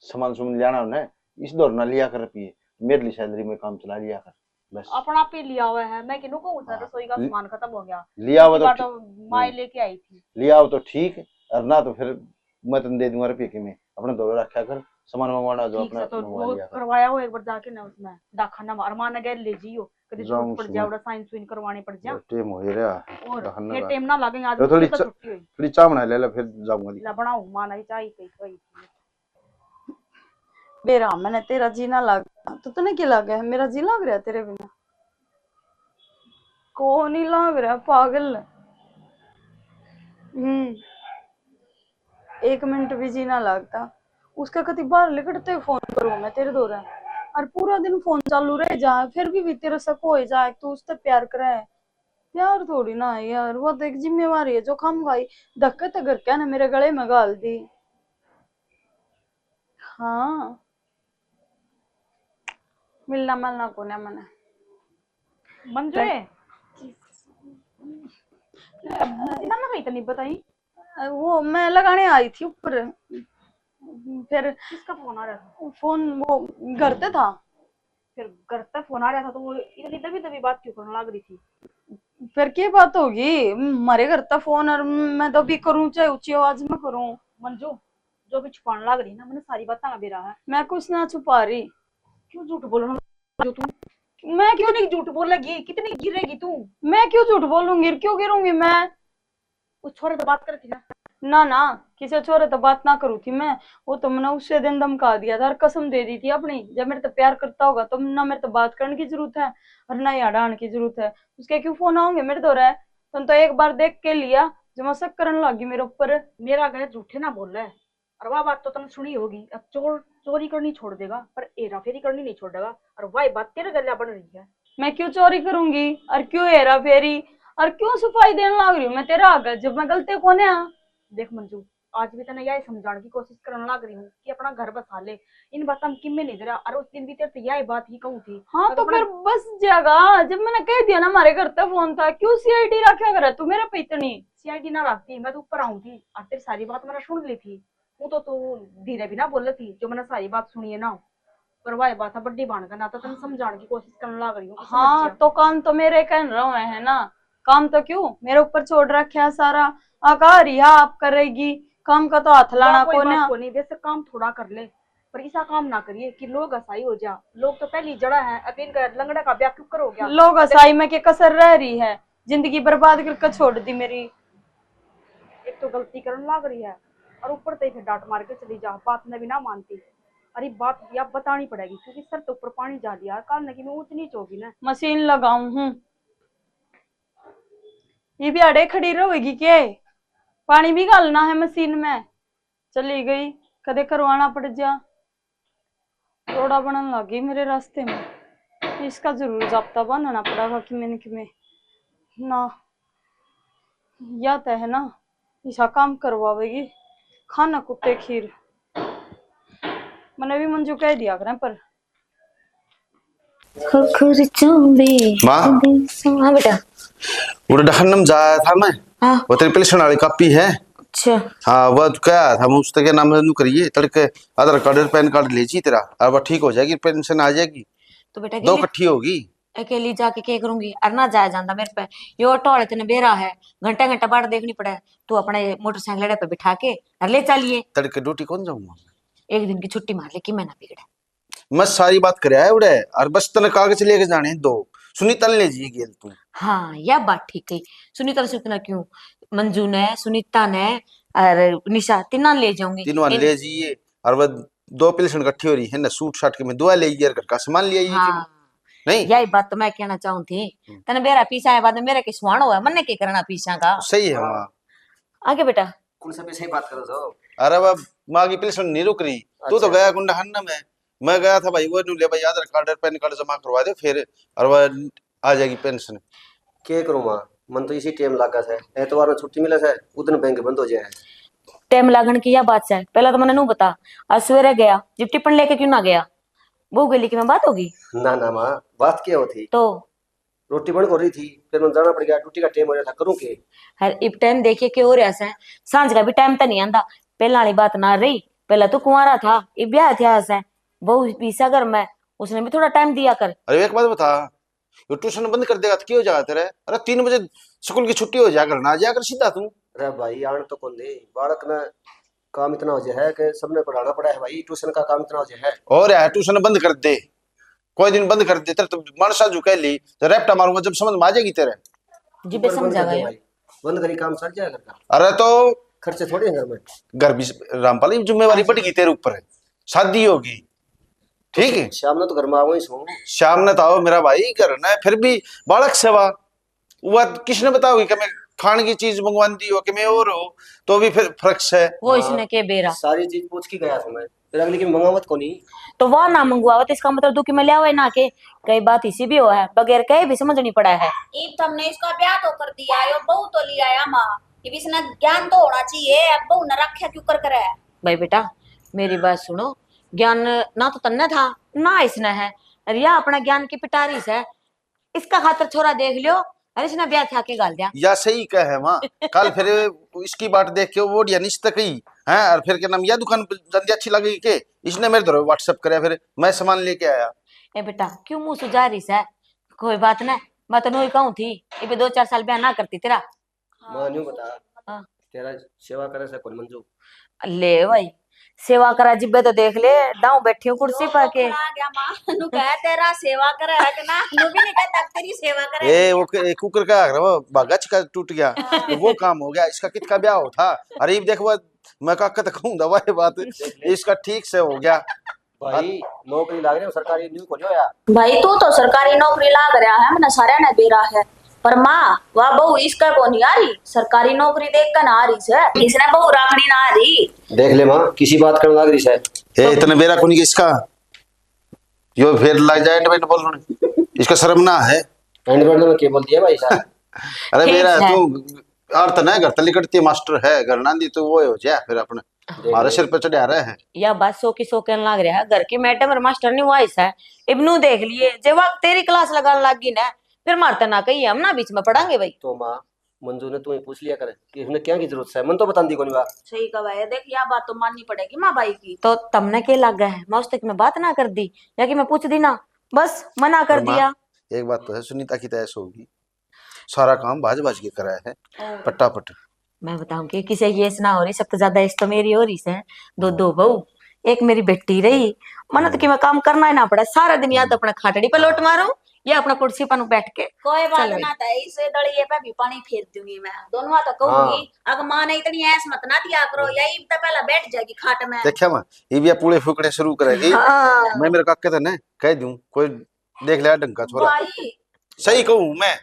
सामान सुमान लियाना है इस दौर ना लिया कर पिए मेरे लिए सैलरी में काम चला लिया कर बस अपना पे लिया हुआ है मैं किन्हों को उस रसोई का सामान खत्म हो गया लिया हुआ तो माई लेके आई थी लिया हो तो ठीक और ना तो फिर मैं तुम दे दूंगा रुपये के में अपने दौरे रखा कर सामान मंगवाना जो अपना तो वो करवाया हो एक बार जाके ना उसमें डाखाना मार मारना गए ले जियो कभी जरूरत पड़ जाए साइंस सुइन करवाने पड़ जा टाइम हो रहा और ये टाइम ना लगे आज थोड़ी चाय बना ले फिर जाऊंगा ला बनाऊं माना ही चाय कई बेरा मैंने तेरा जी ना लगा तो तने क्या लगा है मेरा जी लग रहा है तेरे बिना को नहीं लग रहा पागल 1 मिनट भी जी ना लगता उसका कति बाहर लिकटते फोन करूँ मैं तेरे दौरा और पूरा दिन फोन चालू रह जाए फिर भी तेरे से हो जाए तू उससे प्यार करे प्यार थोड़ी ना है यार वो तो एक जिम्मेवारी है जो खम खाई धक्के तो घर क्या ना मेरे गले में गाल दी। हाँ मिलना को ना मैंने मंजू इतनी बताई वो मैं लगाने आई थी ऊपर फिर किसका फोन आ रहा था? फोन वो घर पे था फिर घर पे फोन आ रहा था तो वो इतनी दबी बात क्यों करने लग रही थी? फिर क्या बात होगी हमारे घर का फोन और मैं तो भी करूं चाहे ऊंची आवाज में करूं। मंजू जो भी छुपाने लग रही ना मैंने सारी बातें भी रहा है मैं कुछ ना छुपा रही। क्यों झूठ बोलना जो तू मैं क्यों कितनी झूठ बोलेगी, कितनी गिरेगी तू? मैं क्यों झूठ बोलूंगी, क्यों गिरूंगी मैं? उस छोरे से बात करती ना। ना किसी छोरे तो बात ना करू थी मैं। वो तो मैंने उससे दिन धमका दिया था और कसम दे दी थी अपनी, जब मेरे तो प्यार करता होगा तो ना मेरे तो बात करने की जरूरत है और ना याद आने की जरूरत है। उसके क्यों फोन आओगे मेरे तो रहे। तुम तो एक बार देख के लिया जो मैं शक करने लगी मेरे ऊपर। मेरा गए झूठे ना बोल रहा है। और वह बात तो तुमने सुनी होगी, अब चोरी करनी छोड़ देगा पर हेरा फेरी करनी नहीं छोड़ेगा। और वही बात तेरे गला बन रही है। मैं क्यों चोरी करूंगी और क्यों हेरा फेरी और क्यों सफाई देने लग रही हूँ मैं तेरा आगे, जब मैं गलती कौन है? देख मंजू, आज भी तने यही समझाने की कोशिश करने लग रही हूँ कि अपना घर बसा ले। इन बातों में किम्मे नहीं दे रहा। और उस दिन भी तेरे तो यही बात ही कहूँ थी। हाँ तो फिर बस जाएगा, जब मैंने कह दिया ना हमारे घर तक फोन था, क्यों सीआईडी रखा कर तू मेरे पे इतनी? सीआईडी ना रखती, मैं तो ऊपर आऊँ थी और तेरी सारी बात मैंने सुन ली थी। वो तो तू धीरे भी ना बोल रही थी, जो मैंने सारी बात सुनी है ना। पर वही बात है बड्डी बाण का ना, तो तुम समझाने की कोशिश करने लग रही हूँ। हाँ तो काम तो मेरे कह रहे है ना, काम तो क्यों मेरे ऊपर छोड़ रखे है सारा। आका रिहा आप करेगी, काम का तो हाथ लाना कोई को बात को नहीं, वैसे काम थोड़ा कर ले पर ऐसा काम ना करिए कि लोग असाई हो जा। लोग तो पहली जड़ा है, अब इनका लंगड़ा का ब्याह क्यों करो गया? लोग असाई में के कसर रह रही है, जिंदगी बर्बाद करके छोड़ दी मेरी। एक तो गलती करने लग रही है और ऊपर से फिर डांट मार के चली जा, बात ने भी ना मानती। अरे बात या बतानी पड़ेगी क्योंकि सर तो ऊपर पानी जा दिया, कल न कि मैं ऊंच नीच होगी ना। मशीन लगाऊं हूँ, ये भी अड़े खड़ी रहेगी के? पानी भी डालना है मशीन में, चली गई कदे करवाना पड़ जा। रोड़ा बनने लगी मेरे रास्ते में, इसका जरूर जाप्ता बनना पड़ेगा कि मैंने ना या तो है ना ऐसा काम करवावेगी, खाना कुत्ते खीर। मैंने भी मंजू कह दिया करें पर माँ हाँ बेटा। वो डहन्नम जाया था मैं। हाँ वो तेरी पेंशन वाली कॉपी है। अच्छा। हाँ वो तो क्या था, मैं उसके नाम में करिए तड़के आधार कार्ड और पैन कार्ड लीजिए तेरा, और वो ठीक हो जाएगी, पेंशन आ जाएगी। तो बेटा दो इकट्ठी होगी। अकेली जाके क्या करूंगी? अरना जाया जाता मेरे पे, यो टोल इतने बेरा है, घंटा घंटा बाट देखनी पड़े। तू अपने मोटरसाइकिल पे बिठा के और ले चलिए। तड़के ड्यूटी कौन जाऊंगा? एक दिन की छुट्टी मार ले कि मैं ना बिगड़े। मैं सारी बात कर है उड़े, और बस तने कागज लेके जाने दो। सुनीता ले जी गेल तू। हाँ यह बात ठीक है। सुनीता से इतना क्यों, मंजू ने, सुनीता ने और निशा तीनों ले जाऊंगी। तीनों ले जाइए, और वह दो पेंशन इकट्ठी हो रही है ना, सूट साट के मैं दुआ ले घर का सामान ले आइए। हाँ नहीं यही बात तो मैं कहना चाहूँ थी। तने बेरा पीछा है बाद में मेरे के सुहान हुआ, मन ने क्या करना पीछा का। सही है वहाँ आगे बेटा। कौन सा सही बात करो तो। अरे वह माँ की पेंशन नहीं रुक रही। तू तो गया गुंडा हन्ना में, मैं गया था भाई, वो ले भाई आधार कार्ड और पैन कार्ड जमा करवा दे फिर, और वह आ जाएगी पेंशन। क्या करूँ माँ, मन तो इसी टाइम लगा है, एतवार में छुट्टी मिले है उधर बैंक बंद हो जाए। टाइम लागण की यह बात है, पहला तो मैंने नू बता, आज सवेरे गया जब टिप्पण लेके क्यों ना गया? वो गली की मैं बात होगी ना माँ, बात क्या होती? तो रोटी बन हो रही थी, फिर मैं जाना पड़ गया, ड्यूटी का टाइम हो रहा था, करूँ के? हर इब टाइम देखिए क्यों हो रहा है, सांझ का भी टाइम तो नहीं आंदा। पहला वाली बात ना रही, पहला तो कुंवारा था, इब ब्याह था है बहु पीसा घर में, उसने भी थोड़ा टाइम दिया कर। अरे एक बात बता, ये ट्यूशन बंद कर देगा तो क्या हो जाएगा तेरे? अरे 3 बजे स्कूल की छुट्टी हो जाकर ना जाकर सीधा तू। अरे भाई आन तो कौन दे, बालक ना काम इतना हो जाए है कि सबने पढ़ाना पड़ा है भाई, ट्यूशन का काम इतना हो जाए है। और यार ट्यूशन बंद कर दे, कोई दिन बंद कर दे तेरे तो मनसा जो कह ली तो रैप्टा मारूंगा, जब समझ में आ जाएगी तेरे। जी बे समझा गया। बंद करी काम सर जाएगा घर का। अरे तो खर्चे थोड़े हैं घर में। घर भी रामपाल जिम्मेवारी बढ़ गई तेरे ऊपर है, शादी होगी ठीक है। शाम ने तो घर में आओ ही सो। शाम ने तो आओ मेरा भाई, घर ना फिर भी बालक सेवा वह किसने बताओगी कि मैं खाने की चीज मंगवाती हो कि मैं और हो, तो भी फिर फर्क है। वो इसने के बेरा सारी चीज पूछ के गया था मैं, फिर अगली की मंगावत को नहीं तो वह ना मंगवावत, इसका मतलब दू कि मैं लिया हुआ ना के कई बात इसी भी हो है, बगैर कहे भी समझ नहीं पड़ा है। ईब हमने इसका ब्याह तो कर दिया है, बहू तो लिया है माँ, ये इसने ज्ञान तो होना चाहिए, अब बहू न रखा क्यों कर है? भाई बेटा मेरी बात सुनो, ज्ञान ना तो तन्ने था ना इसने है, अरे या अपना ज्ञान की पिटारी से इसका खातर छोरा देख लियो, अरे इसने ब्याह था के गाल दिया। या सही कह है माँ, कल फिर इसकी बात देख के वो निश्चित कही है, और फिर क्या नाम यह दुकान जल्दी अच्छी लगी के इसने मेरे तरफ व्हाट्सएप कराया, फिर मैं सामान लेके आया। ए बेटा क्यों मुंह सुजा रही है? कोई बात ना, मैं तो नहीं कहूँ थी ये 2-4 साल ब्याह ना करती तेरा। मां न्यू बता हाँ। तेरा सेवा करे से कौन मंजू? ले भाई सेवा करा जिब्बे तो देख ले दाऊ बैठी हूँ कुर्सी पर के। आ गया मां नु कह तेरा सेवा करे है कि ना नु भी नहीं कहता तेरी सेवा करे। ए वो कुकर का वो बागच का टूट गया तो वो काम हो गया। इसका कितना ब्याह हो था। अरे देख वो मैं का कहूं दवा ये बात इसका ठीक से हो गया। भाई नौकरी लाग रही है सरकारी न्यू को यार। भाई तू तो सरकारी नौकरी लाग रहा है मैंने सारे ने दे रहा है पर माँ वाह बहू इसका को नहीं आ रही सरकारी नौकरी देख कर ना आ रही से इसने बहू राखनी ना आ रही। देख ले माँ किसी बात करने लग रही है। ए इतने बेरा कोनी इसका यो फिर लग जाए एंड बोल रहे इसका शर्म ना है। एंड में क्या बोल दिया भाई साहब। अरे ठीक मेरा है। तू अर्थ ना घर तली कटती मास्टर है घर ना दी तो वो हो जाए फिर अपने हमारे सिर पे चढ़ा रहे हैं। या बात सो की सो कहने लग रहा है घर की मैडम और मास्टर नहीं वाइस है इब्नू देख लिए जब वक्त तेरी क्लास लगाने लगी ना फिर मारता ना कही हम ना बीच में पढ़ांगे भाई। तो माँ मंजू ने तुम्हें पूछ लिया करे कि इसमें क्या की जरूरत है मन तो बता दी कोनी बात। सही कहा है देख यह बात तो माननी पड़ेगी माँ भाई की। तो तमने के लग गया है मैं उस तक में बात ना कर दी या कि मैं पूछ दी ना बस मना कर पर माँ, दिया। एक बात तो है सुनीता की तैस होगी सारा काम बाज बाज के कराया है पट्टापट। मैं बताऊं कि किसी की ऐसा ना हो रही सबसे ज्यादा इस तो मेरी हो रही है दो बहू एक मेरी बेटी रही मन तो कि मैं काम करना ही ना पड़ा सारा दिन या तो अपना खाटड़ी पे लोट मारूं या अपना कुर्सी पर बैठ के। कोई बात चलो। ना था इस दड़िए पे भी पानी फेर दूंगी मैं दोनों तो कहूंगी अगर माँ ने इतनी ऐस मत ना दिया करो यही तो पहला बैठ जाएगी खाट में। देखा मैं ये भी पूरे फूकने शुरू करेगी। हाँ। मैं मेरे काके था ना कह दूं कोई देख ले ढंग का छोरा भाई सही कहूं मैं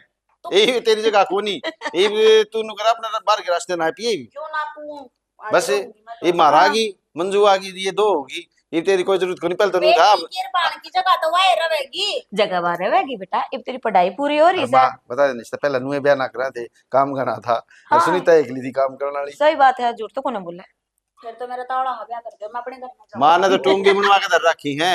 यही तेरी जगह को नहीं ये तू नु कर अपना बाहर के रास्ते ना पिए क्यों ना पू बस ये मारागी मंजू आगी ये दो होगी ये तेरी कोई जरूरत को नहीं पहले तो नहीं था। किरपान की जगह तो वही रहेगी जगह बार रहेगी बेटा अब तेरी पढ़ाई पूरी हो रही है। बता देने से पहले नुए ब्याह ना करा थे काम करना था और सुनीता एकली थी काम करने वाली। सही बात है झूठ तो कौन बोला फिर तो मेरा तावड़ा ब्याह करके मैं अपने घर में जाऊं। माँ ने तो टूंगी बनवा के धर रखी है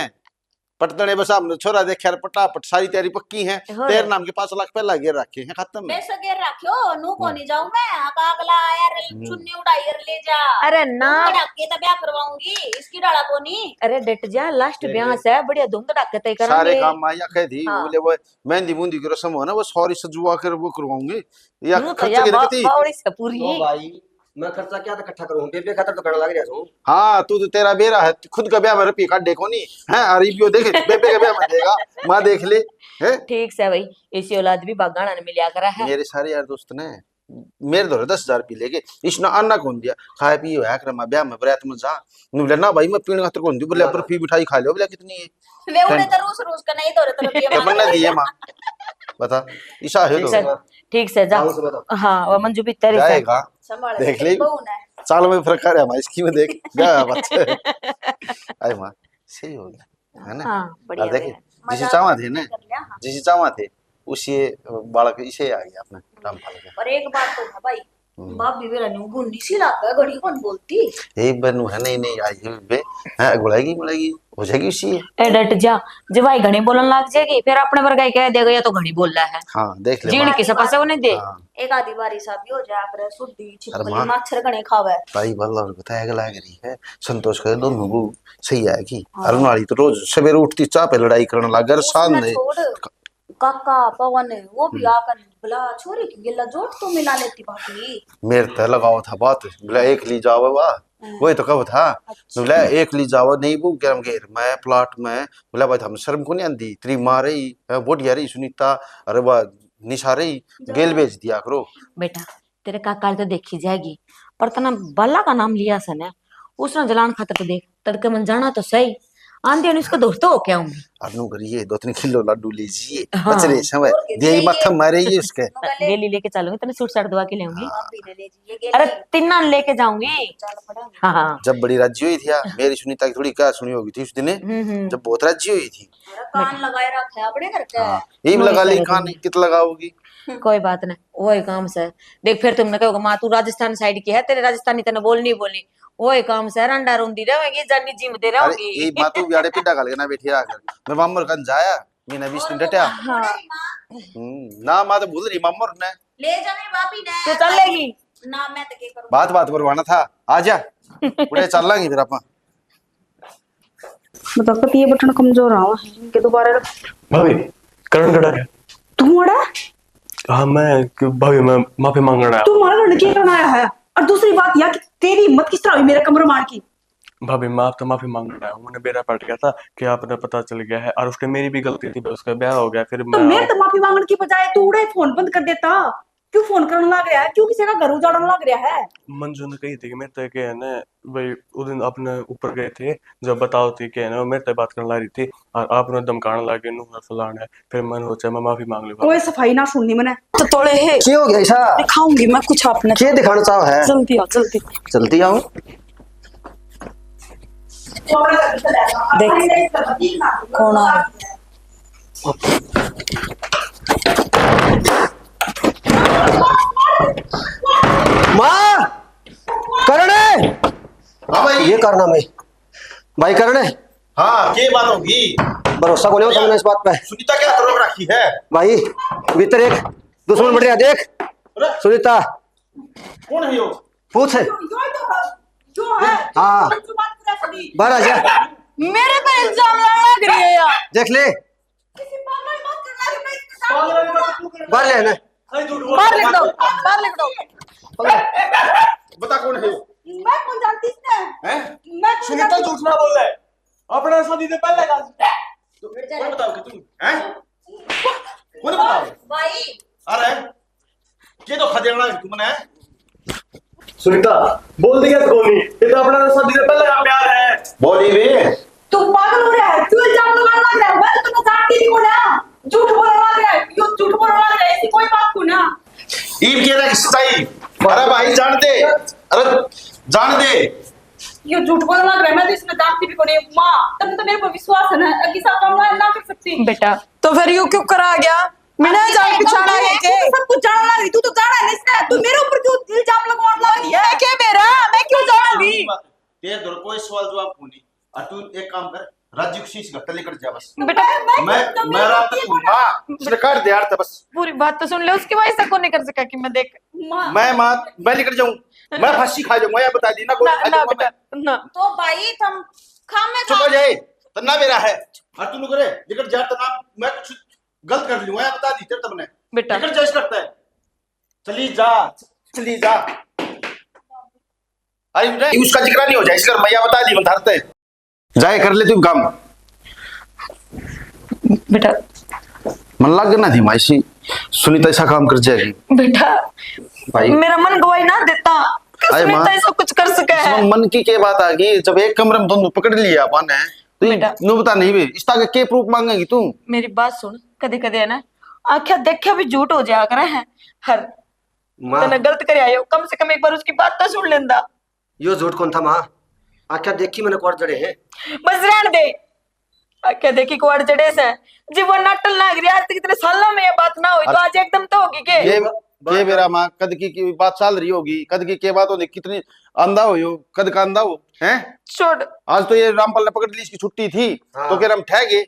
पटतने बस हमने छोरा देखा पटापट सारी तैयारी पक्की है तेरे नाम के 5 लाख पहला गिर रखे हैं खत्म है। पैसे गिर रखियो नू को नहीं जाऊं मैं अगला यार चुन्नी उठाई कर ले जा अरे ना के तो ब्याह करवाऊंगी इसकी डाला को नहीं। अरे डट जा लास्ट ब्याह है बढ़िया धूम धड़ाके तय करेंगे सारे काम माया कह दी हाँ। बोले वो मेहंदी मुंदी की रस्म हो ना वो सॉरी सजुआ कर वो करवाऊंगे या यूं तो खर्च या के देखती। बावड़ी से पूरी तो भाई मैं खर्चा क्या था इकट्ठा करूं बेबे खातर तो करने लग रहा हूं। हाँ तू तो तेरा बेरा है खुद का ब्याह में रुपये काट देखो नहीं है अरीबियो देख बेबे का ब्याह में देगा माँ देख ले है ठीक से भाई इसी औलाद भी बागाना ने मिलिया करा है। मेरे सारे यार दोस्त ने मेरे दौरे 10,000 पी लेके इसने अन्ना कौन दिया खाए पी है रमा ब्याह में बरात में जा बोले ना भाई मैं पीने खातर कौन दी बोले बर्फी मिठाई खा लो बोले कितनी है वे उड़े तो रूस का नहीं दौरे तरफ ये बनना दिए माँ बता ईशा है तो ठीक से जा हाँ वो मंजू भी तेरे से जाएगा संभाल देख ले बहू ने साल में फर्क आ रहा है हमारी इसकी में देख गया बच्चे आए माँ सही हो गया है ना। हाँ बढ़िया और देखिए बढ़िया। जिसे चावा थे ना कर लिया हाँ। जिसे चावा थे उसी बालक इसे आ गया अपने रामपाल के। और एक बात तो है भाई बाप भी मेरा न्यू गुन्नी सी लागा घड़ी कौन बोलती एक बनू है नहीं आई है बे हां गुलाएगी हो जाएगी उसी ए डट जा जब भाई घनी बोलन लग जाएगी फिर अपने पर गए कह देगा या तो घनी बोल रहा है हाँ देख ले जीण किसे पासे उन्हें दे हाँ एक आधी बारी सा भी हो जाए पर सुद्दी छिपकली माँ। मच्छर घने खावे ताई बल्ला और बताया गला रही है संतोष कर दोनों को सही आएगी अरुण वाली तो रोज सवेरे उठती चाह पे लड़ाई करने लगा घर सामने काका पवन वो भी आकर बोला छोरी की गिल्ला जोट तो मिला लेती भाभी मेरे तो लगाओ था बात बोला एक ली जाओ वाह वही तो कब था बोला एक ली जाओ नहीं वो गरम घेर मैं प्लाट में बोला भाई हम शर्म को नहीं आंदी तेरी माँ रही बोटिया रही सुनीता अरे वाह निशा रही गेल बेच दिया करो बेटा तेरे काका तो देखी जाएगी पर तना बाला का नाम लिया सन है उसने जलान खातर तो देख तड़के मन जाना तो सही आंधी उसको दोस्तों हो क्या होंगे अनु करिए 2-3 किलो लड्डू लीजिए हाँ। बचरे समय दे माथा मारे ये उसके गेली लेके चलूंगी तेने सूट साट धोवा के लेऊंगी भाभी ने ले जी ये अरे तिन्ना लेके जाऊंगी चल पड़ा हाँ हाँ जब बड़ी राज्य हुई थी मेरी सुनीता की थोड़ी क्या सुनी होगी थी उस दिन जब बहुत राज्य हुई थी कान लगाए रखा है अपने घर का ये भी लगा ली कान कित लगाओगी कोई बात नहीं वही काम से देख फिर तुमने कहोगे माँ तू राजस्थान साइड की है तेरे राजस्थानी तेने बोलनी बोलनी वही काम से रंडा रुंदी रहेगी जानी जिम दे अरे रहोगी ये मातू बियाड़े पिड्डा गल ना बैठी आकर मैं मामर कन जाया मीना 20 दिन डटया ना मां तो भूल रही मामर ने ले जाने भाभी ने तू चलेगी ना मैं तो के करूं बात परवाना था आ जा उड़े चल लांगी फिर अपन मतलब तो ये बटन कमजोर रहा है कि दोबारा भाभी करण कड़ा है तू अड़ा हाँ भाभी मैं माफी मांगना आया तू हमारे घर क्या करना आया है और दूसरी बात यह कि तेरी हिम्मत किस तरह हुई मेरे कमरे मार की भाभी मैं आपसे माफी मांग रहा हूँ, मैंने बेरा पड़ गया था कि आपने पता चल गया है, और उसके मेरी भी गलती थी, उसका ब्याह हो गया फिर तो मैं मेरे तो माफी मांगने की बजाय तू उड़े फोन बंद कर देता। क्यों फोन करने लग रहा है? क्यों किसी का घर उजाड़ने लग रहा है? मंजू ने कही थी कि मेरे तक है ना भाई उस दिन अपने ऊपर गए थे, जब बताओ थी कि है ना वो मेरे तक बात करने लग रही थी और आपने धमकाने लगे नू फलान है, फिर मैंने सोचा मैं माफी मांग लूंगा। कोई सफाई ना सुननी मैंने। तो तोड़े है क्या हो गया ऐसा? दिखाऊंगी मैं कुछ आपने। क्या दिखाना चाहो है? जल्दी आओ जल्दी। जल्दी आओ। देख कौन आ रहा है। माँ करण है। हाँ भाई। ये करना मैं भाई करण है। हाँ क्या बात होगी? भरोसा को नहीं होता मैंने इस बात पे। सुनीता क्या रोक रखी है भाई भीतर एक दुश्मन बढ़िया देख। अरे सुनीता कौन है यो? पूछ है। जो है हाँ बाहर आ जा। मेरे पे इल्जाम लग रही है यार। देख ले बाहर ले ना। बाहर लिख दो बाहर लिख दो। बता कौन है यो? मैं कौन जानती इसने? हैं? मैं कौन सुनीता जानती? झूठ ना बोल रहा है, अपना शादी से पहले का कौन बताओ कि तुम हैं? कौन बताओ? भाई अरे ये तो खदेड़ना है तुमने। सुनीता बोल दिया तो नहीं, ये तो अपना शादी से पहले का प्यार है। बोली भी तू पागल हो रहा है? क्यों इल्जाम लगाने लग रहा है? मैं तो तुम्हें जानती नहीं हूं ना। झूठ बोलने लग रहा है। यो झूठ बोलने लग रहा है, ऐसी कोई बात को ना। ईब के ना सच्चाई। अरे भाई जान दे, अरे जान दे। यो झूठ बोलने लग रहा है। मैं तो इसमें जानती भी को नहीं। माँ तब तो मेरे को विश्वास है ना कि सब काम ना कर सकती। बेटा तो फिर यू क्यों करा गया? मैंने जान पिछाड़ा है तू तो सब कुछ जाना लग रही। तू तो जाना है इसने। तू मेरे ऊपर क्यों इल्जाम लगवाने लग रही है? मैं क्या मेरा मैं क्यों जाऊंगी? तेरे दर कोई सवाल जवाब नहीं। और तू एक काम कर, राज्य की शीश घट्टा लेकर जा बस। बेटा मैं रात तक मां सरकार दे यार बस। पूरी बात तो सुन ले, उसकी वजह से कौन नहीं कर सका कि मैं देख। मैं लेकर जाऊं, मैं फांसी खा जाऊंगा या बता दी ना कोई ना बेटा ना। तो भाई तुम खामे चुप हो जाए तना मेरा है। और तू करे लेकर जा तना मैं कुछ गलत कर लूंगा या बता दी तेरे तब ने बेटा लेकर जा करता है। चली जा चली जा। अरे उसका जिक्र नहीं हो जाए इसलिए मैया बता दी बताते जाए कर ले तू काम। बेटा मन लग ना थी माइसी सुनीता ऐसा काम कर जाएगी। बेटा भाई मेरा मन गवाही ना देता कि अरे माँ, सुनीता ऐसा कुछ कर सके है। इसमें मन की क्या बात आ गई? जब एक कमरे में दोनों पकड़ लिया अपन है तो बेटा। नु बता नहीं बे इस तरह के प्रूफ मांगेगी तू? मेरी बात सुन, कदे कदे है ना आख्या देखा भी झूठ हो जाया करे है। हर माँ तने गलत कर आयो, कम से कम एक बार उसकी बात तो सुन लेंदा। यो झूठ कौन था माँ? आख्या देखी मैंने कोर जड़े हैं। बस रहने दे। आख्या देखी कोड़ जड़े से जी वो नाटल ना गिरी। आज तक इतने सालों में ये बात ना हुई तो आज एकदम तो होगी के? ये मेरा माँ कद की बात चल रही होगी, कद की क्या बात होगी, कितनी अंधा हो कद का अंधा हो हैं? छोड़। आज तो ये रामपाल ने पकड़ ली, इसकी छुट्टी थी तो क्या हम ठहगे?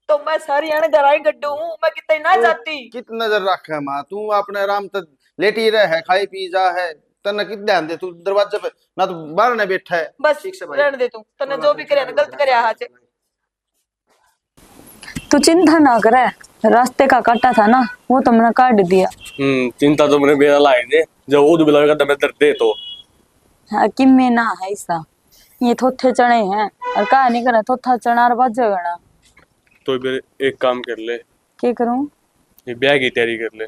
तो मैं सारी आने घर आई गड्ढू हूँ, मैं कितने ना जाती। कित नजर रख है माँ तू अपने आराम तक लेटी रहे है, खाई पी जा है, तने कित ध्यान दे तू दरवाजे पे ना तो बाहर ने बैठा है। बस ठीक से भाई। रहने दे तू, तने जो भी करे ना गलत करे आज। तू चिंता ना करे, रास्ते का काटा था ना वो तो मैंने काट दिया। चिंता तो मैंने बेरा लाई दे, जब वो दुबला का दम दर्द दे तो हकीम में ना है ऐसा, ये थोथे चने हैं और कहा नहीं करे थोथा चना और बाजे गना। तो फिर एक काम कर ले, क्या करूं? ये ब्याह की तैयारी कर ले।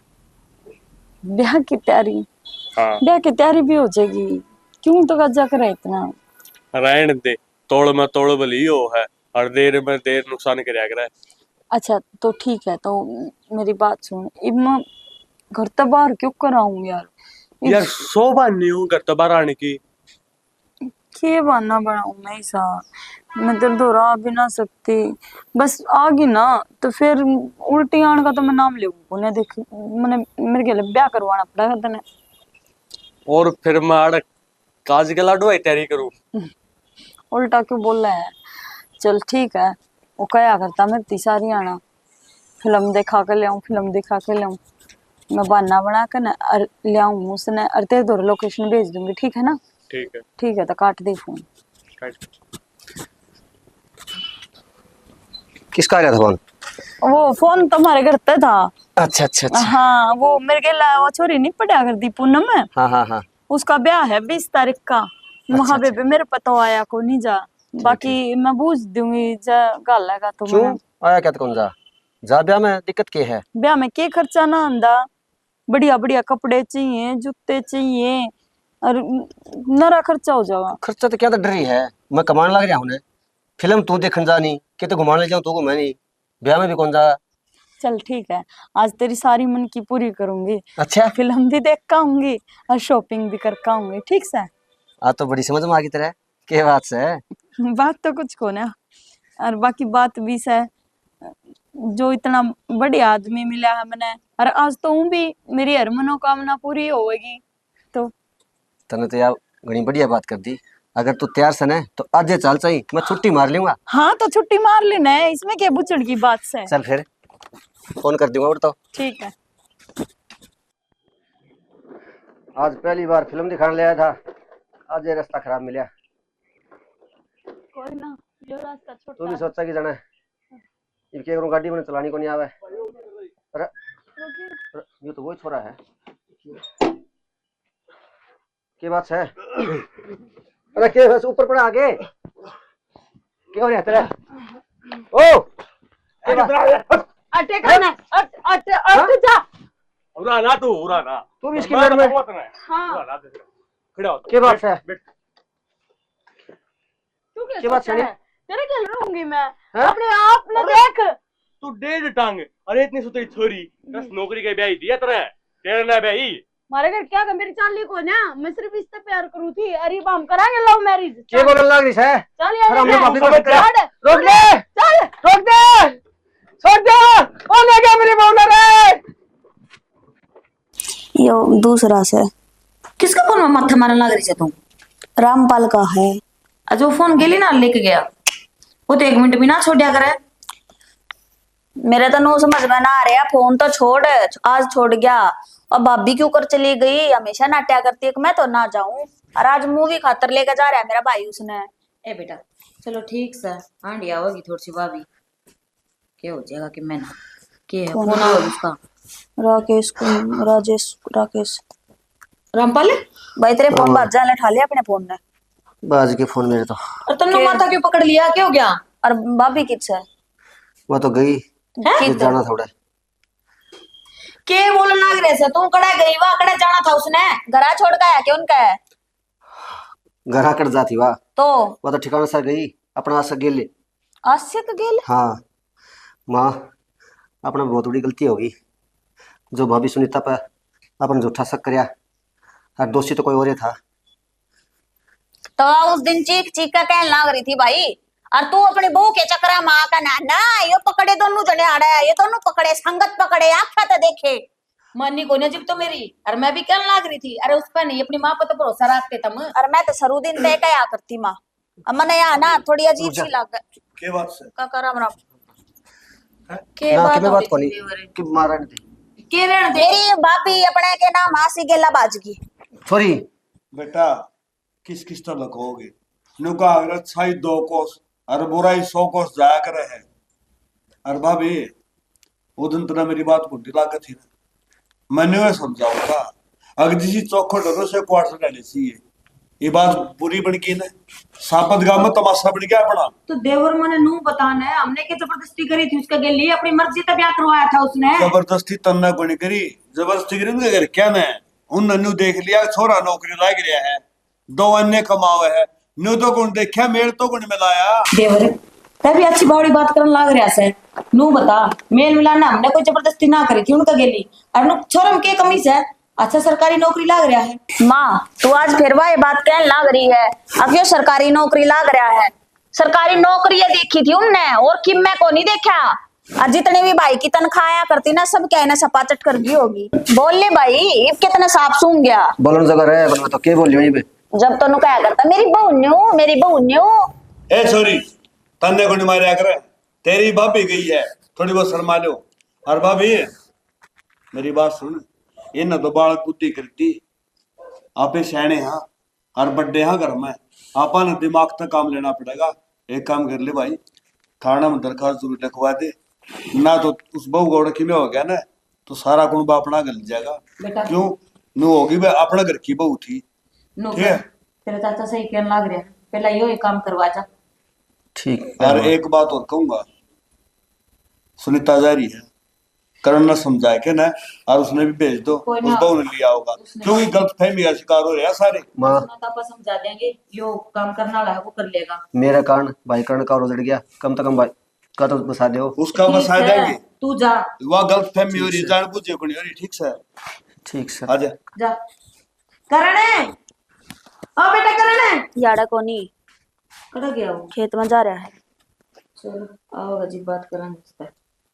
ब्याह की तैयारी? हाँ ब्याह की तैयारी भी हो जाएगी, क्यों तो गजा करे इतना? रहने दे, तोड़ में तोड़ भली हो है और देर में देर नुकसान कर रहा है। अच्छा तो ठीक है, तो मेरी बात सुन, अब मैं घर तो बाहर क्यों कराऊं यार? यार शोभा नहीं हूँ घर तो बाहर आने की। के बहाना बनाऊं मैं ऐसा? मैं तेरे तो रह भी ना सकती, बस आ गई ना तो फिर उल्टी आने का तो मैं नाम ले उन्हें देख मैंने मेरे के लिए ब्याह करवाना पड़ेगा तने। और फिर मैं आड़ काज के लाडू तैयारी करूँ। उल्टा क्यों बोल रहा है? चल ठीक है, वो क्या करता मैं सारी आना फिल्म दिखा कर ले आऊं, फिल्म दिखा कर ले आऊं, मैं बहाना बना कर ना ले आऊं उसने और तेरे दो लोकेशन भेज दूंगी, ठीक है ना? ठीक है ठीक है तो काट दे फोन। किसका आ रहा था फोन? वो फोन तुम्हारे घर पे था। अच्छा अच्छा अच्छा। हाँ वो मेरे के वो छोरी नहीं पढ़ा कर दी पूनम में, हाँ हाँ हाँ। उसका ब्याह है 20 तारीख का। वहां अच्छा। पे मेरे पता आया को नहीं जा, बाकी मैं बूझ दूंगी जा गल है तो क्यों मैं आया क्या तो कौन जा ब्याह में दिक्कत क्या है? ब्याह में के खर्चा ना आंदा, बढ़िया बढ़िया कपड़े चाहिए, जूते चाहिए और नरा खर्चा हो जावा। खर्चा तो क्या तो डरी है, मैं कमाने लग रहा हूँ। फिल्म तू देखने जा नहीं कि तो घुमाने ले जाऊं तू घूमे नहीं, ब्याह में भी कौन जा। चल ठीक है, आज तेरी सारी मन की पूरी करूंगी। अच्छा फिल्म भी देख के आऊंगी और शॉपिंग भी कर के आऊंगी, ठीक से? आज तो बड़ी समझ में आ गई तेरे, के बात से बात तो कुछ को ना, और बाकी बात भी से जो इतना बढ़िया आदमी मिला है मैंने, और आज तो हूँ भी मेरी हर मनोकामना पूरी होगी। तो तने तो यार घनी बढ़िया बात कर दी। अगर तू तैयार से न तो आज चल चाहिए, मैं छुट्टी मार लूंगा। हाँ तो छुट्टी मार लेना है, इसमें क्या बुचड़ की बात से। चल फिर फोन कर दूंगा। और तो ठीक है। आज पहली बार फिल्म दिखाने ले आया था, आज ये रास्ता खराब मिला। कोई ना, जो रास्ता तू छोटा भी सोचा कि जाना इनके करूँ, गाड़ी मैंने चलानी को नहीं आवे। अरे ये तो वही छोरा है, के बात है? अरे के बस ऊपर पड़ा आगे, क्या हो रहा है तेरा? ओ के बात? अटे करना अटे जा। उरा ना तू भी इसकी लड़ में हाँ खड़ा हो। के बात है? तू क्या के बात सोचा है? है? तेरे क्या लड़ूंगी मैं? हाँ? अपने आप न देख। तू डेढ़ टांग, अरे इतनी सुतरी छोरी 10 नौकरी के ब्याही दिया तेरे ना ब्याही। मारे घर क्या कर, मेरी चाली को ना, मैं सिर्फ इससे प्यार करूँ थी। अरे हम कराएंगे लव मैरिज। के बोलने लग रही है? चल यार, हम लोग अपनी चल, बात करें। चल, रोक दे, चल। रोक दे, छोड़ दे। ओ ले गया मेरी बाउंडर है। यो दूसरा से किसका फोन में माथा मारने लग रही है तू? रामपाल का है। आज वो फोन गेली ना लेके गया, वो तो 1 मिनट भी ना छोड़िया करे। मेरे तो नो समझ में ना आ रहा, फोन तो छोड़, आज छोड़ गया। और भाभी क्यों कर चली गई, हमेशा नाट्या करती है कि मैं तो ना जाऊं, और आज मूवी खातर लेकर जा रहा है मेरा भाई उसने। ए बेटा चलो ठीक से, आंटी आओगी थोड़ी सी भाभी, क्या हो जाएगा कि मैं ना के है फोन आओ उसका। राकेश को, राजेश राकेश रामपाल भाई तेरे फोन बाज जाने उठा लिया अपने फोन ने। बाज के फोन मेरे तो। और तुमने माथा क्यों पकड़ लिया, क्या हो गया? और भाभी किस है? वो तो गई ये जाना थोड़ा। के बोलने लग रहे से तू कड़ा गई, वाह कड़ा जाना था उसने। घरा छोड़ के आया क्यों उनका है? घर आकर जाती वाह, तो वो तो ठिकाना सा गई अपना आशा गेले। आशिक गेल? हाँ माँ, अपना बहुत बड़ी गलती होगी जो भाभी सुनीता पर अपन झूठा शक करया, और दोषी तो कोई और ही था। तो उस दिन चीख चीख का कहने लग रही थी भाई, और तू अपनी बहू के चक्रा माँ का नाना यो पकड़े दोनों जने आ रहा है, ये दोनों पकड़े संगत पकड़े आखा तो देखे। मानी को नजीब तो मेरी, और मैं भी कहने लग रही थी अरे उस पर नहीं अपनी माँ पर तो भरोसा रखते तुम। और मैं तो सरू दिन तय क्या करती माँ, अब मैंने यहाँ ना थोड़ी अजीब सी लग के बात से काका राम राम के ना कि बात मैं हो बात रही कोनी थी कि मारा नहीं थी। के रहने दे। मेरी भाभी अपने के नाम आसी गेला बाजगी। सॉरी बेटा, किस किस तरह कहोगे? नुका अच्छाई 2 कोस और बुराई 100 कोस जाया करे है। और भाभी वो दिन तना मेरी बात को दिलाकर थी ना, मैंने वह समझाऊं था अगर जिसी चौखट हो से क्वार्टर रहने चाहिए। ये बात बुरी बन गई ना, सापत गांव में तमाशा बन गया अपना। तो देवर मने नू बताना है, हमने क्या जबरदस्ती करी थी उसके लिए, अपनी मर्जी से ब्याह करवाया था उसने। जबरदस्ती तन्ना को नहीं करी, जबरदस्ती करी उनके घर क्या ने उन नन्नू देख लिया छोरा नौकरी लाग रहा है, 2 अन्य कमावे है, न्यू तो कौन देखा मेल तो कौन मिलाया। देवर तभी अच्छी बावड़ी बात करने लग रहा से, नू बता मेल मिलाना हमने कोई जबरदस्ती ना करी थी उनका गेली, और नु छोरम के कमी से अच्छा सरकारी नौकरी लाग रहा है। माँ तू आज फिर वह बात कहने लग रही है, अब यो सरकारी नौकरी लाग रहा है। सरकारी नौकरी ये देखी थी उनने और किम में को नहीं देखा, और जितने भी भाई की तनख्वाह करती ना सब कहने सपाचट कर दी होगी। बोल ले भाई इब कितना साफ सूंघ गया। बोलन जगह रहे बना तो के बोल लियो बे। जब तो नु क्या करता मेरी बहू न्यू मेरी बहू न्यू। ए सॉरी तन्ने को नहीं मारे कर, तेरी भाभी गई है, थोड़ी बहुत शर्मा लो। और भाभी मेरी बात सुन, ये न तो बाल बुद्धि करती आपे सैने हाँ और बड्डे हाँ घर में आपा न दिमाग तक काम लेना पड़ेगा। एक काम कर ले भाई, थाना में दरखास्त जरूर लिखवा दे, ना तो उस बहू गौड़ की में हो गया ना तो सारा कुनबा अपना गल जाएगा। बेटा क्यों नू होगी भाई अपना घर की बहू थी, नो ठीक है? तेरा चाचा सही कहने लग रहा है, पहला यो एक काम करवा जा। ठीक और है। एक बात और कहूंगा, सुनीता जा रही है, करण ने समझाए के ना, और उसने भी भेज दो, कोई उस ना, बहू ने लिया होगा, उसने क्योंकि गलत फहमी का शिकार हो रहे हैं सारे। माँ उसने तो आपा समझा देंगे, यो काम करने वाला है वो कर लेगा। मेरा कारण भाई करण का और उजड़ गया, कम से कम भाई का तो बसा दो। उसका ठीक बसा है, देंगे, तू जा वह गलत फहमी हो ठीक रही है, है। जान बुझे को नहीं हो रही। ठीक से ठीक सर। आजा। जा। करण है, ओ बेटा करण है। याड़ा कोनी कड़ा गया वो, खेत में जा रहा है। चलो आओ अजीब बात करेंगे इस पे।